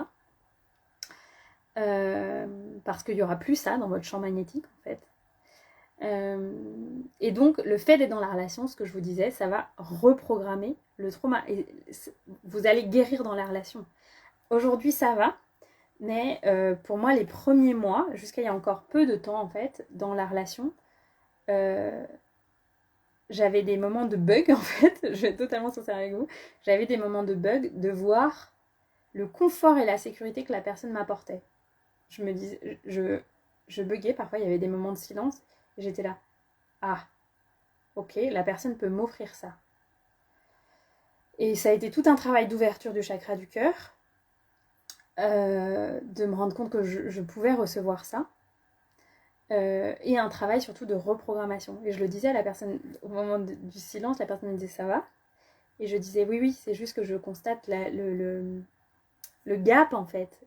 Parce qu'il n'y aura plus ça dans votre champ magnétique en fait. Et donc le fait d'être dans la relation, ce que je vous disais, ça va reprogrammer le trauma et vous allez guérir dans la relation. Aujourd'hui ça va, mais pour moi les premiers mois, jusqu'à il y a encore peu de temps en fait, dans la relation, j'avais des moments de bug en fait, je vais être totalement sincère avec vous, j'avais des moments de bug de voir le confort et la sécurité que la personne m'apportait. Je me disais, je buguais, parfois il y avait des moments de silence, et j'étais là, ah, ok, la personne peut m'offrir ça. Et ça a été tout un travail d'ouverture du chakra du cœur, de me rendre compte que je pouvais recevoir ça, et un travail surtout de reprogrammation. Et je le disais à la personne, au moment du silence, la personne me disait ça va, et je disais oui, c'est juste que je constate le gap en fait,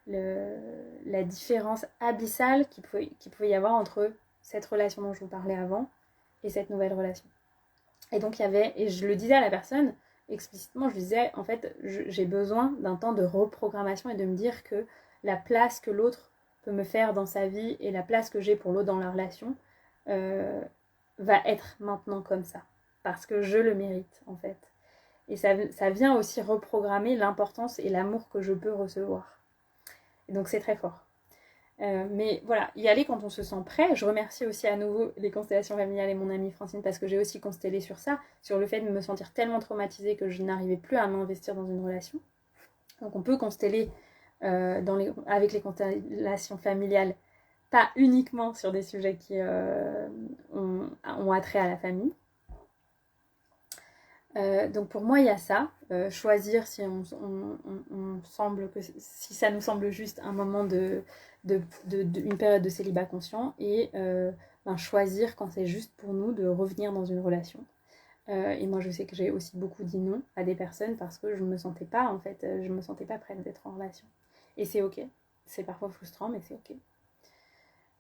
la différence abyssale qu'il pouvait y avoir entre cette relation dont je vous parlais avant et cette nouvelle relation. Et donc il y avait, et je le disais à la personne explicitement, je lui disais en fait j'ai besoin d'un temps de reprogrammation et de me dire que la place que l'autre peut me faire dans sa vie et la place que j'ai pour l'autre dans la relation va être maintenant comme ça, parce que je le mérite en fait. Et ça vient aussi reprogrammer l'importance et l'amour que je peux recevoir. Et donc c'est très fort. Mais voilà, y aller quand on se sent prêt. Je remercie aussi à nouveau les constellations familiales et mon amie Francine parce que j'ai aussi constellé sur ça, sur le fait de me sentir tellement traumatisée que je n'arrivais plus à m'investir dans une relation. Donc on peut consteller avec les constellations familiales, pas uniquement sur des sujets qui ont attrait à la famille. Donc pour moi il y a ça, choisir si on semble que si ça nous semble juste un moment une période de célibat conscient et choisir quand c'est juste pour nous de revenir dans une relation. Et moi je sais que j'ai aussi beaucoup dit non à des personnes parce que je me sentais pas en fait, je me sentais pas prête d'être en relation. Et c'est ok, c'est parfois frustrant mais c'est ok.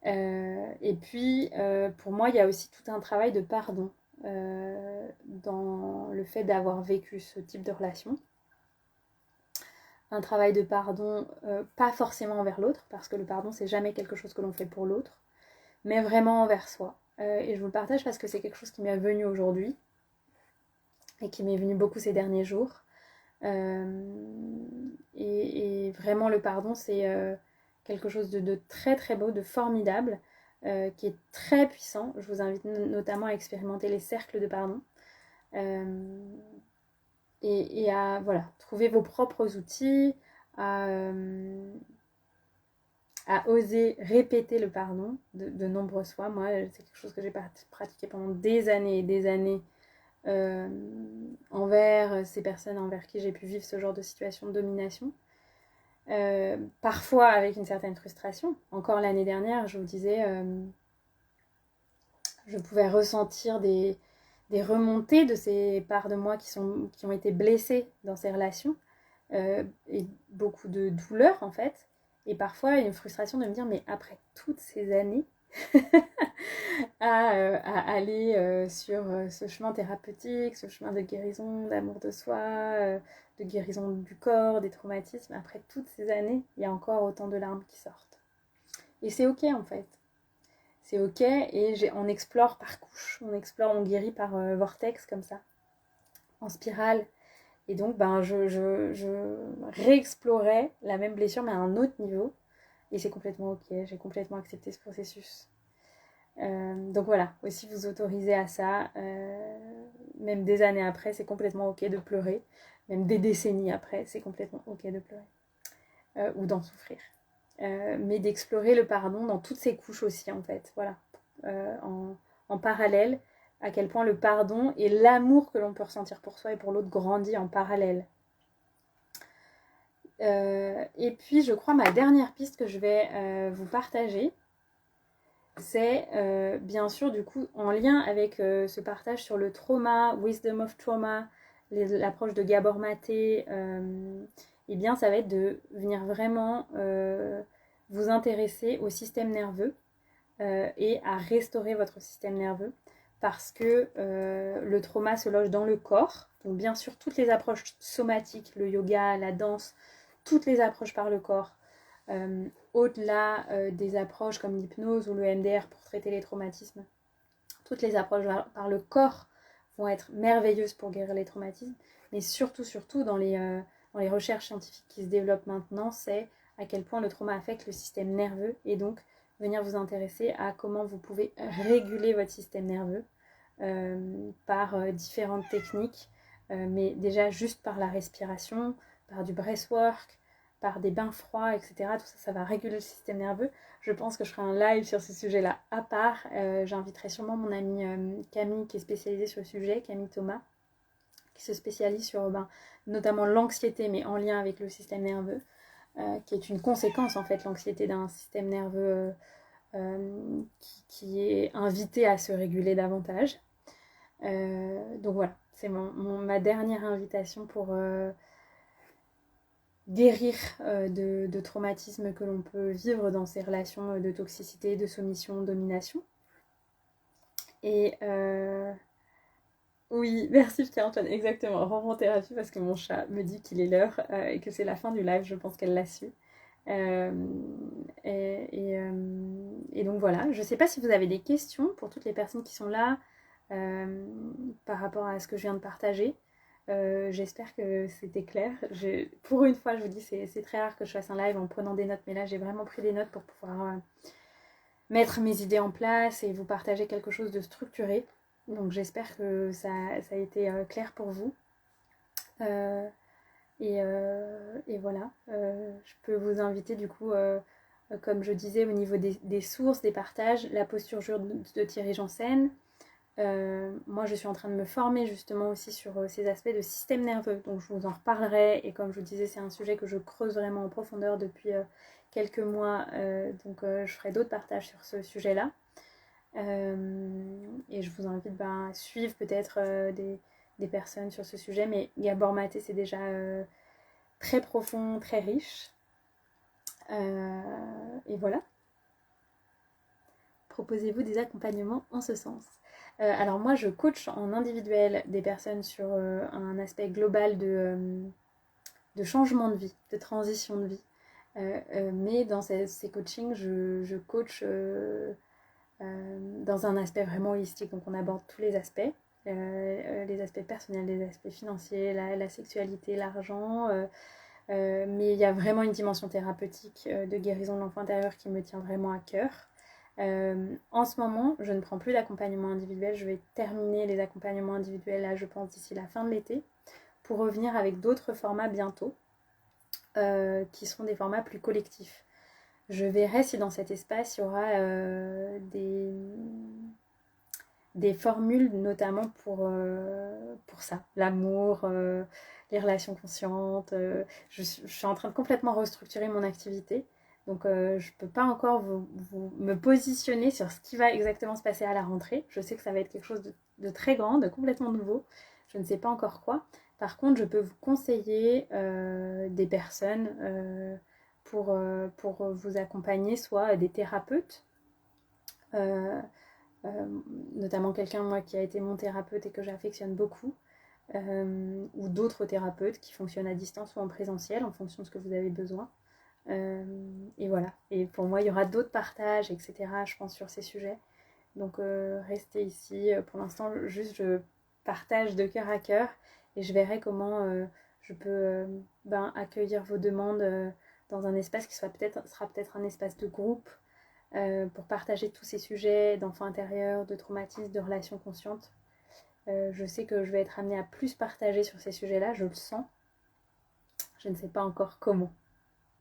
Et puis pour moi il y a aussi tout un travail de pardon. Dans le fait d'avoir vécu ce type de relation. Un travail de pardon, pas forcément envers l'autre, parce que le pardon, c'est jamais quelque chose que l'on fait pour l'autre, mais vraiment envers soi. Et je vous le partage parce que c'est quelque chose qui m'est venu aujourd'hui, et qui m'est venu beaucoup ces derniers jours. Et vraiment, le pardon, c'est quelque chose de très très beau, de formidable, qui est très puissant. Je vous invite notamment à expérimenter les cercles de pardon. Et à trouver vos propres outils, à oser répéter le pardon de nombreuses fois. Moi, c'est quelque chose que j'ai pratiqué pendant des années et des années envers ces personnes envers qui j'ai pu vivre ce genre de situation de domination. Parfois avec une certaine frustration. Encore l'année dernière, je vous disais, je pouvais ressentir des remontées de ces parts de moi qui ont été blessées dans ces relations, et beaucoup de douleur en fait, et parfois une frustration de me dire mais après toutes ces années à aller sur ce chemin thérapeutique, ce chemin de guérison, d'amour de soi, de guérison du corps, des traumatismes, après toutes ces années, il y a encore autant de larmes qui sortent. Et c'est ok en fait. C'est ok et on explore par couche, on guérit par vortex comme ça, en spirale. Et donc je réexplorais la même blessure mais à un autre niveau. Et c'est complètement ok, j'ai complètement accepté ce processus. Donc voilà, aussi vous autorisez à ça, même des années après, c'est complètement ok de pleurer. Même des décennies après, c'est complètement ok de pleurer. Ou d'en souffrir. Mais d'explorer le pardon dans toutes ses couches aussi en fait, voilà. En parallèle, à quel point le pardon et l'amour que l'on peut ressentir pour soi et pour l'autre grandit en parallèle. Et puis je crois ma dernière piste que je vais vous partager, c'est bien sûr du coup en lien avec ce partage sur le trauma, wisdom of trauma, l'approche de Gabor Maté, eh bien ça va être de venir vraiment vous intéresser au système nerveux et à restaurer votre système nerveux parce que le trauma se loge dans le corps. Donc bien sûr, toutes les approches somatiques, le yoga, la danse, toutes les approches par le corps, au-delà des approches comme l'hypnose ou le MDR pour traiter les traumatismes, toutes les approches par le corps vont être merveilleuses pour guérir les traumatismes, mais surtout dans les recherches scientifiques qui se développent maintenant, c'est à quel point le trauma affecte le système nerveux et donc venir vous intéresser à comment vous pouvez réguler votre système nerveux par différentes techniques, mais déjà juste par la respiration, par du breathwork, par des bains froids, etc. Tout ça, ça va réguler le système nerveux. Je pense que je ferai un live sur ce sujet-là à part. J'inviterai sûrement mon amie Camille qui est spécialisée sur le sujet, Camille Thomas, qui se spécialise sur notamment l'anxiété, mais en lien avec le système nerveux, qui est une conséquence en fait, l'anxiété d'un système nerveux qui est invité à se réguler davantage. Donc voilà, c'est ma dernière invitation pour guérir de traumatismes que l'on peut vivre dans ces relations de toxicité, de soumission, de domination. Et oui, merci Pierre-Antoine, exactement, rentre en thérapie parce que mon chat me dit qu'il est l'heure et que c'est la fin du live, je pense qu'elle l'a su. Et donc voilà, je ne sais pas si vous avez des questions pour toutes les personnes qui sont là par rapport à ce que je viens de partager. J'espère que c'était clair. Pour une fois, je vous dis, c'est très rare que je fasse un live en prenant des notes, mais là j'ai vraiment pris des notes pour pouvoir mettre mes idées en place et vous partager quelque chose de structuré. Donc j'espère que ça a été clair pour vous. Et voilà, je peux vous inviter du coup, comme je disais, au niveau des sources, des partages, la posture de Thierry Janssen. Moi, je suis en train de me former justement aussi sur ces aspects de système nerveux, donc je vous en reparlerai. Et comme je vous disais, c'est un sujet que je creuse vraiment en profondeur depuis quelques mois, donc je ferai d'autres partages sur ce sujet-là. Et je vous invite à suivre peut-être des personnes sur ce sujet, mais Gabor Maté, c'est déjà très profond, très riche. Et voilà. Proposez-vous des accompagnements en ce sens. Alors moi, je coach en individuel des personnes sur un aspect global de changement de vie, de transition de vie. Mais dans ces coachings, je coach dans un aspect vraiment holistique. Donc on aborde tous les aspects personnels, les aspects financiers, la sexualité, l'argent. Mais il y a vraiment une dimension thérapeutique de guérison de l'enfant intérieur qui me tient vraiment à cœur. En ce moment, je ne prends plus d'accompagnement individuel. Je vais terminer les accompagnements individuels, là, je pense, d'ici la fin de l'été, pour revenir avec d'autres formats bientôt, qui seront des formats plus collectifs. Je verrai si dans cet espace, il y aura des formules, notamment pour ça, l'amour, les relations conscientes. Je suis en train de complètement restructurer mon activité. Donc je ne peux pas encore me positionner sur ce qui va exactement se passer à la rentrée. Je sais que ça va être quelque chose de très grand, de complètement nouveau. Je ne sais pas encore quoi. Par contre, je peux vous conseiller des personnes pour vous accompagner, soit des thérapeutes, notamment quelqu'un moi qui a été mon thérapeute et que j'affectionne beaucoup, ou d'autres thérapeutes qui fonctionnent à distance ou en présentiel en fonction de ce que vous avez besoin. Et voilà. Et pour moi, il y aura d'autres partages, etc. je pense sur ces sujets. Donc restez ici. Pour l'instant, juste je partage de cœur à cœur et je verrai comment je peux accueillir vos demandes dans un espace qui sera peut-être un espace de groupe pour partager tous ces sujets d'enfants intérieurs, de traumatismes, de relations conscientes. Je sais que je vais être amenée à plus partager sur ces sujets-là, je le sens. Je ne sais pas encore comment.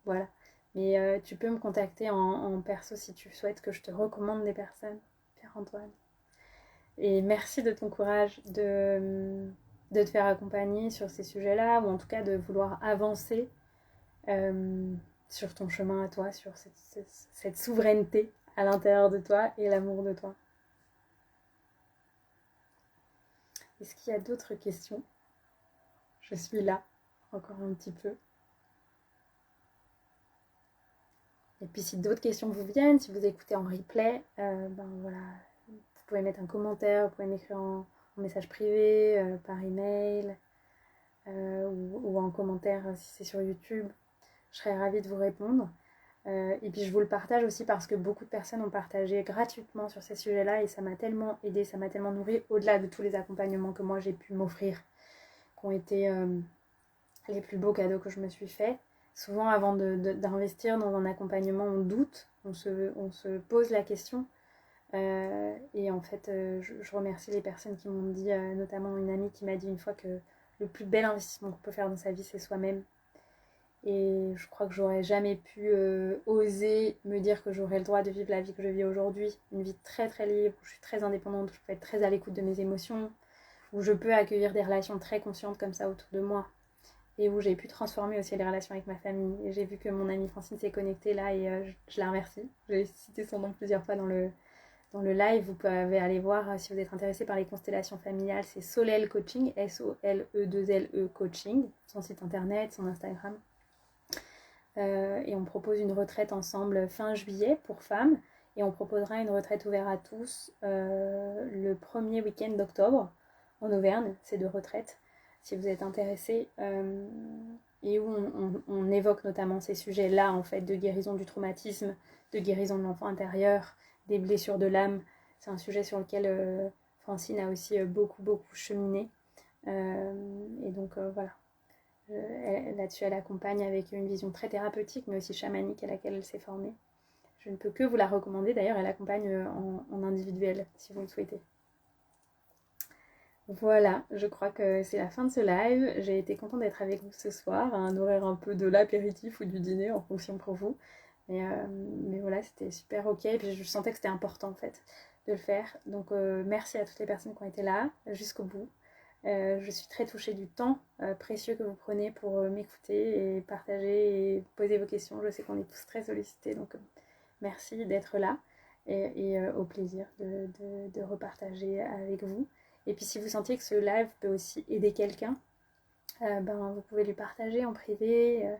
Voilà. Mais tu peux me contacter en perso si tu souhaites que je te recommande des personnes, Pierre-Antoine. Et merci de ton courage de te faire accompagner sur ces sujets-là, ou en tout cas de vouloir avancer sur ton chemin à toi, sur cette souveraineté à l'intérieur de toi et l'amour de toi. Est-ce qu'il y a d'autres questions ? je suis là, encore un petit peu. Et puis si d'autres questions vous viennent, si vous écoutez en replay, voilà, vous pouvez mettre un commentaire, vous pouvez m'écrire en message privé, par email, ou en commentaire si c'est sur YouTube. Je serais ravie de vous répondre. Et puis je vous le partage aussi parce que beaucoup de personnes ont partagé gratuitement sur ces sujets-là et ça m'a tellement aidé, ça m'a tellement nourri, au-delà de tous les accompagnements que moi j'ai pu m'offrir, qui ont été les plus beaux cadeaux que je me suis fait. Souvent avant d'investir dans un accompagnement, on doute, on se pose la question. Et en fait, je remercie les personnes qui m'ont dit, notamment une amie qui m'a dit une fois que le plus bel investissement qu'on peut faire dans sa vie, c'est soi-même. Et je crois que j'aurais jamais pu oser me dire que j'aurais le droit de vivre la vie que je vis aujourd'hui. Une vie très très libre, où je suis très indépendante, où je peux être très à l'écoute de mes émotions, où je peux accueillir des relations très conscientes comme ça autour de moi. Et où j'ai pu transformer aussi les relations avec ma famille. Et j'ai vu que mon amie Francine s'est connectée là et je la remercie. J'ai cité son nom plusieurs fois dans le live. Vous pouvez aller voir si vous êtes intéressé par les constellations familiales. C'est Solel Coaching, SOLE2LE Coaching, son site internet, son Instagram. Et on propose une retraite ensemble fin juillet pour femmes. Et on proposera une retraite ouverte à tous le premier week-end d'octobre en Auvergne. C'est de retraite. Si vous êtes intéressés, et où on évoque notamment ces sujets-là, en fait, de guérison du traumatisme, de guérison de l'enfant intérieur, des blessures de l'âme. C'est un sujet sur lequel Francine a aussi beaucoup cheminé. Et donc voilà. Là-dessus, elle accompagne avec une vision très thérapeutique, mais aussi chamanique à laquelle elle s'est formée. Je ne peux que vous la recommander. D'ailleurs, elle accompagne en individuel, si vous le souhaitez. Voilà, je crois que c'est la fin de ce live. J'ai été contente d'être avec vous ce soir, à un horaire un peu de l'apéritif ou du dîner, en fonction pour vous. Mais voilà, c'était super ok. Et puis je sentais que c'était important en fait de le faire. Donc merci à toutes les personnes qui ont été là jusqu'au bout. Je suis très touchée du temps précieux que vous prenez pour m'écouter et partager et poser vos questions. Je sais qu'on est tous très sollicités, donc merci d'être là et au plaisir de repartager avec vous. Et puis si vous sentiez que ce live peut aussi aider quelqu'un, vous pouvez lui partager en privé.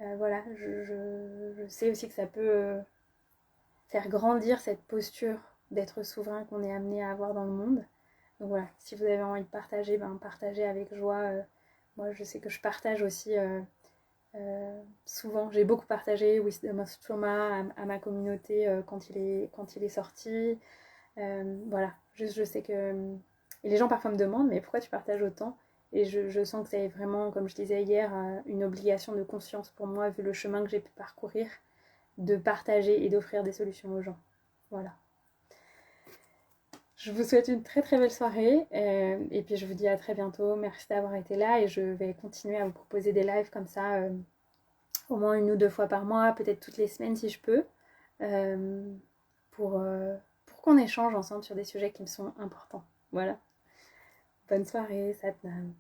Voilà, je sais aussi que ça peut faire grandir cette posture d'être souverain qu'on est amené à avoir dans le monde. Donc voilà, si vous avez envie de partager, partagez avec joie. Moi, je sais que je partage aussi souvent. J'ai beaucoup partagé Wisdom of Trauma à ma communauté quand il est sorti. Voilà, juste je sais que... Et les gens parfois me demandent, mais pourquoi tu partages autant? Et je sens que c'est vraiment, comme je disais hier, une obligation de conscience pour moi, vu le chemin que j'ai pu parcourir, de partager et d'offrir des solutions aux gens. Voilà. Je vous souhaite une très très belle soirée et puis je vous dis à très bientôt. Merci d'avoir été là et je vais continuer à vous proposer des lives comme ça au moins 1 ou 2 fois par mois, peut-être toutes les semaines si je peux, pour qu'on échange ensemble sur des sujets qui me sont importants. Voilà. Bonne soirée, Satnam.